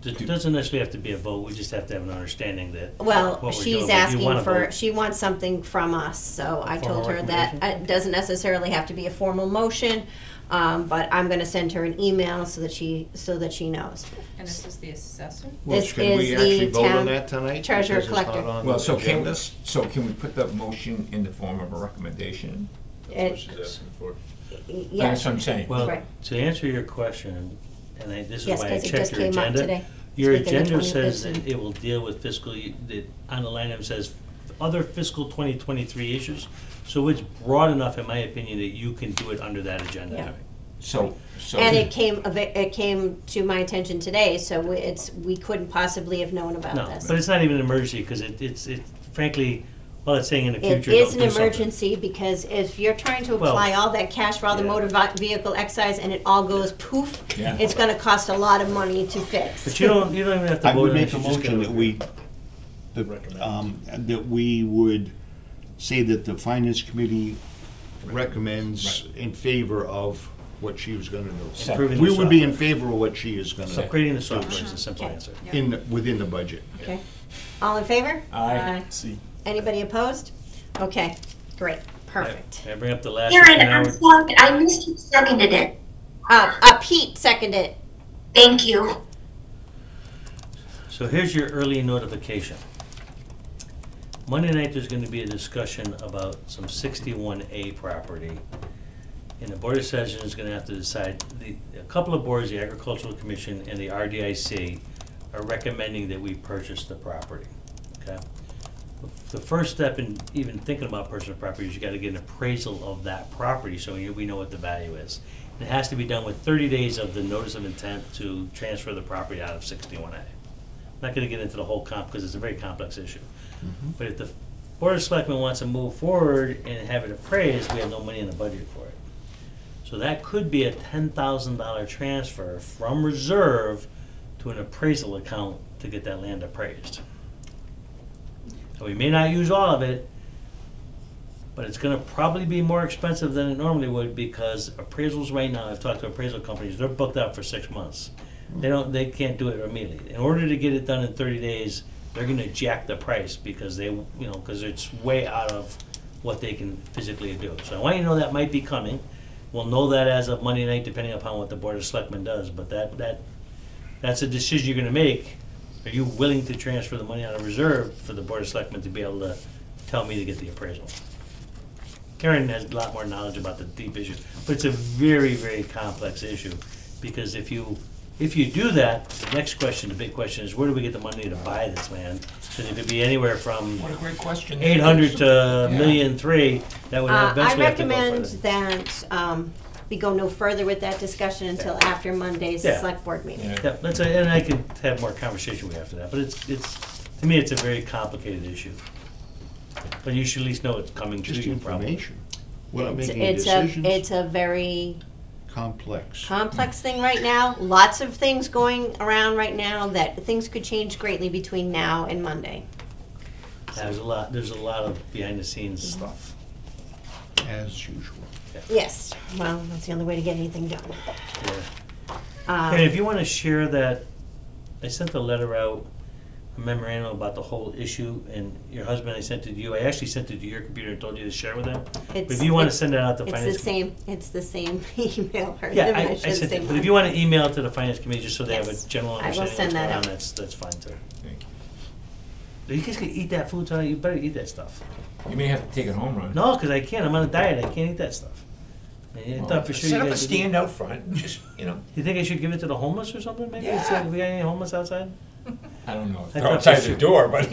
[SPEAKER 3] It doesn't necessarily have to be a vote, we just have to have an understanding that.
[SPEAKER 1] Well,
[SPEAKER 3] what we're doing.
[SPEAKER 1] she's
[SPEAKER 3] But you
[SPEAKER 1] asking
[SPEAKER 3] wanna
[SPEAKER 1] for,
[SPEAKER 3] vote.
[SPEAKER 1] she wants something from us, so I
[SPEAKER 3] Formal
[SPEAKER 1] told her that
[SPEAKER 3] recommendation?
[SPEAKER 1] it doesn't necessarily have to be a formal motion, but I'm gonna send her an email so that she knows.
[SPEAKER 9] And this is the assessor?
[SPEAKER 6] Well,
[SPEAKER 1] This
[SPEAKER 6] can we
[SPEAKER 1] is
[SPEAKER 6] actually
[SPEAKER 1] the
[SPEAKER 6] vote on
[SPEAKER 1] town
[SPEAKER 6] that tonight?
[SPEAKER 1] treasurer
[SPEAKER 6] Because it's not
[SPEAKER 1] collector.
[SPEAKER 6] on
[SPEAKER 2] Well,
[SPEAKER 6] the
[SPEAKER 2] so can
[SPEAKER 6] agenda?
[SPEAKER 2] we put the motion in the form of a recommendation?
[SPEAKER 8] That's what
[SPEAKER 1] It-
[SPEAKER 8] she's asking for.
[SPEAKER 1] Yeah,
[SPEAKER 2] That's what I'm saying.
[SPEAKER 3] Well,
[SPEAKER 1] Right.
[SPEAKER 3] to answer your question, and this is
[SPEAKER 1] yes,
[SPEAKER 3] why I
[SPEAKER 1] because it
[SPEAKER 3] checked
[SPEAKER 1] just
[SPEAKER 3] your
[SPEAKER 1] came up
[SPEAKER 3] agenda.
[SPEAKER 1] today.
[SPEAKER 3] Your
[SPEAKER 1] Speaking of
[SPEAKER 3] agenda says
[SPEAKER 1] 2015.
[SPEAKER 3] that it will deal with fiscal, that on the line item says, other fiscal 2023 issues. So it's broad enough, in my opinion, that you can do it under that agenda.
[SPEAKER 1] Yeah.
[SPEAKER 2] So.
[SPEAKER 1] And it came to my attention today, so we couldn't possibly have known about
[SPEAKER 3] No,
[SPEAKER 1] this.
[SPEAKER 3] but it's not even an emergency, because it's frankly, all it's saying in the
[SPEAKER 1] It
[SPEAKER 3] future,
[SPEAKER 1] is
[SPEAKER 3] don't
[SPEAKER 1] an
[SPEAKER 3] do something.
[SPEAKER 1] emergency because if you're trying to
[SPEAKER 3] Well,
[SPEAKER 1] apply all that cash for all the
[SPEAKER 3] yeah.
[SPEAKER 1] motor vehicle excise and it all goes poof,
[SPEAKER 2] Yeah.
[SPEAKER 1] it's gonna cost a lot of money to fix.
[SPEAKER 3] But you don't even have to
[SPEAKER 6] I
[SPEAKER 3] vote
[SPEAKER 6] would
[SPEAKER 3] on it.
[SPEAKER 6] make a
[SPEAKER 3] you just
[SPEAKER 6] motion
[SPEAKER 3] gotta-
[SPEAKER 6] that we would say that the finance committee recommends in favor of what she was gonna do.
[SPEAKER 3] Improving
[SPEAKER 6] We
[SPEAKER 3] the
[SPEAKER 6] would be in
[SPEAKER 3] software.
[SPEAKER 6] favor of what she is gonna,
[SPEAKER 3] Upgrading the software is a simple
[SPEAKER 1] Okay.
[SPEAKER 3] answer.
[SPEAKER 6] within the budget.
[SPEAKER 1] Okay, all in favor?
[SPEAKER 2] Aye.
[SPEAKER 1] Anybody opposed? Okay, great, perfect.
[SPEAKER 3] Can I bring up the last
[SPEAKER 10] Karen,
[SPEAKER 3] 15
[SPEAKER 10] I'm
[SPEAKER 3] hours?
[SPEAKER 10] sorry, I missed who seconded it.
[SPEAKER 1] Pete seconded.
[SPEAKER 10] Thank you.
[SPEAKER 3] So here's your early notification. Monday night, there's gonna be a discussion about some 61A property. And the Board of Sessions is gonna have to decide, a couple of boards, the Agricultural Commission and the RDIC, are recommending that we purchase the property, okay? The first step in even thinking about purchasing property is you gotta get an appraisal of that property, so we know what the value is. And it has to be done with 30 days of the notice of intent to transfer the property out of 61A. I'm not gonna get into the whole because it's a very complex issue. But if the Board of Selectmen wants to move forward and have it appraised, we have no money in the budget for it. So that could be a $10,000 transfer from reserve to an appraisal account to get that land appraised. So we may not use all of it, but it's gonna probably be more expensive than it normally would because appraisals right now, I've talked to appraisal companies, they're booked out for 6 months. They can't do it immediately. In order to get it done in 30 days, they're gonna jack the price because because it's way out of what they can physically do. So I want you to know that might be coming. We'll know that as of Monday night, depending upon what the Board of Selectmen does, but that's a decision you're gonna make. Are you willing to transfer the money out of reserve for the Board of Selectmen to be able to tell me to get the appraisal? Karen has a lot more knowledge about the deep issue, but it's a very, very complex issue, because if you do that, the next question, the big question is, where do we get the money to buy this land? Because it could be anywhere from
[SPEAKER 2] What a great question.
[SPEAKER 3] 800 to $1,300,000, that would
[SPEAKER 1] I
[SPEAKER 3] eventually have to go
[SPEAKER 1] recommend
[SPEAKER 3] further.
[SPEAKER 1] that we go no further with that discussion until after Monday's
[SPEAKER 3] Yeah.
[SPEAKER 1] select board meeting.
[SPEAKER 2] Yeah.
[SPEAKER 3] Yeah, and I could have more conversation with you after that, but it's, to me, it's a very complicated issue. But you should at least know it's coming to
[SPEAKER 6] Just
[SPEAKER 3] you, probably.
[SPEAKER 6] information. We're not making
[SPEAKER 1] It's
[SPEAKER 6] decisions.
[SPEAKER 1] a very
[SPEAKER 6] Complex.
[SPEAKER 1] complex thing right now. Lots of things going around right now that things could change greatly between now and Monday.
[SPEAKER 3] There's a lot of behind-the-scenes stuff.
[SPEAKER 6] As usual.
[SPEAKER 1] Yes, well, that's the only way to get anything done.
[SPEAKER 3] Yeah.
[SPEAKER 4] And if you wanna share that, I sent a letter out, a memorandum about the whole issue, and your husband, I sent it to you. I actually sent it to your computer and told you to share with them. But if you wanna send that out to finance.
[SPEAKER 1] It's the same email. Or
[SPEAKER 4] Yeah,
[SPEAKER 1] I
[SPEAKER 4] I
[SPEAKER 1] should
[SPEAKER 4] sent
[SPEAKER 1] say
[SPEAKER 4] it, but if you
[SPEAKER 1] one.
[SPEAKER 4] wanna email it to the finance committee, just so they have
[SPEAKER 1] Yes.
[SPEAKER 4] a general
[SPEAKER 1] I will
[SPEAKER 4] understanding of
[SPEAKER 1] send
[SPEAKER 4] what's
[SPEAKER 1] that
[SPEAKER 4] going
[SPEAKER 1] out.
[SPEAKER 4] on, that's fine too.
[SPEAKER 2] Thank
[SPEAKER 4] You guys can eat that food tonight, you better eat that stuff.
[SPEAKER 2] you. You may have to take it home, Ron.
[SPEAKER 4] No, cause I can't, I'm on a diet, I can't eat that stuff. I thought for sure you
[SPEAKER 2] Set up a
[SPEAKER 4] guys would-
[SPEAKER 2] stand out front, just,
[SPEAKER 4] You think I should give it to the homeless or something, maybe?
[SPEAKER 2] Yeah.
[SPEAKER 4] We got any homeless outside?
[SPEAKER 2] I don't know,
[SPEAKER 4] I
[SPEAKER 2] they're
[SPEAKER 4] thought
[SPEAKER 2] outside
[SPEAKER 4] for
[SPEAKER 2] the
[SPEAKER 4] sure.
[SPEAKER 2] door, but.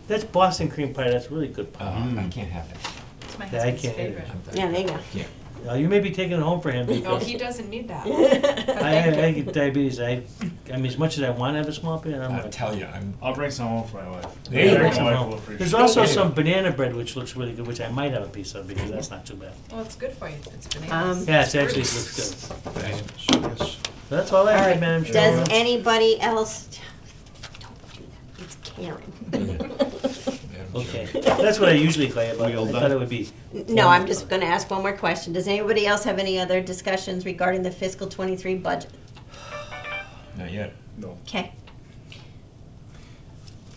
[SPEAKER 4] That's Boston cream pie, that's really good pie.
[SPEAKER 2] I can't have that.
[SPEAKER 9] It's my
[SPEAKER 4] Yeah, I
[SPEAKER 9] husband's
[SPEAKER 4] can't eat it.
[SPEAKER 9] favorite.
[SPEAKER 1] Yeah, there you go.
[SPEAKER 2] Yeah.
[SPEAKER 4] You may be taking it home for him
[SPEAKER 9] Oh,
[SPEAKER 4] because
[SPEAKER 9] he doesn't need that.
[SPEAKER 4] I get diabetes. I mean, as much as I want to have a small pan, I'm
[SPEAKER 2] I'll
[SPEAKER 4] like.
[SPEAKER 2] tell you,
[SPEAKER 8] I'll bring some home for my wife.
[SPEAKER 2] There you
[SPEAKER 8] My
[SPEAKER 2] go.
[SPEAKER 8] wife will
[SPEAKER 4] There's
[SPEAKER 8] appreciate it.
[SPEAKER 4] also
[SPEAKER 2] There you
[SPEAKER 4] some
[SPEAKER 2] go.
[SPEAKER 4] banana bread which looks really good, which I might have a piece of because that's not too bad.
[SPEAKER 9] Well, it's good for you. It's bananas.
[SPEAKER 4] Yeah, it's actually it looks good.
[SPEAKER 6] Yes.
[SPEAKER 4] So that's all I
[SPEAKER 1] All
[SPEAKER 4] have,
[SPEAKER 1] right,
[SPEAKER 4] Madam Chair.
[SPEAKER 1] does anybody else? Don't do that, it's Karen.
[SPEAKER 4] Okay, that's what I usually call you, but
[SPEAKER 6] We all
[SPEAKER 4] I
[SPEAKER 6] done?
[SPEAKER 4] thought it would be.
[SPEAKER 1] No, I'm just gonna ask one more question. Does anybody else have any other discussions regarding the fiscal '23 budget?
[SPEAKER 2] Not yet.
[SPEAKER 8] No.
[SPEAKER 1] Okay.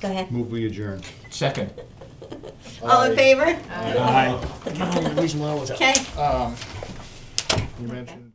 [SPEAKER 1] Go ahead.
[SPEAKER 6] Move we adjourn.
[SPEAKER 2] Second.
[SPEAKER 1] All in favor?
[SPEAKER 2] Aye.
[SPEAKER 1] Okay.
[SPEAKER 8] You mentioned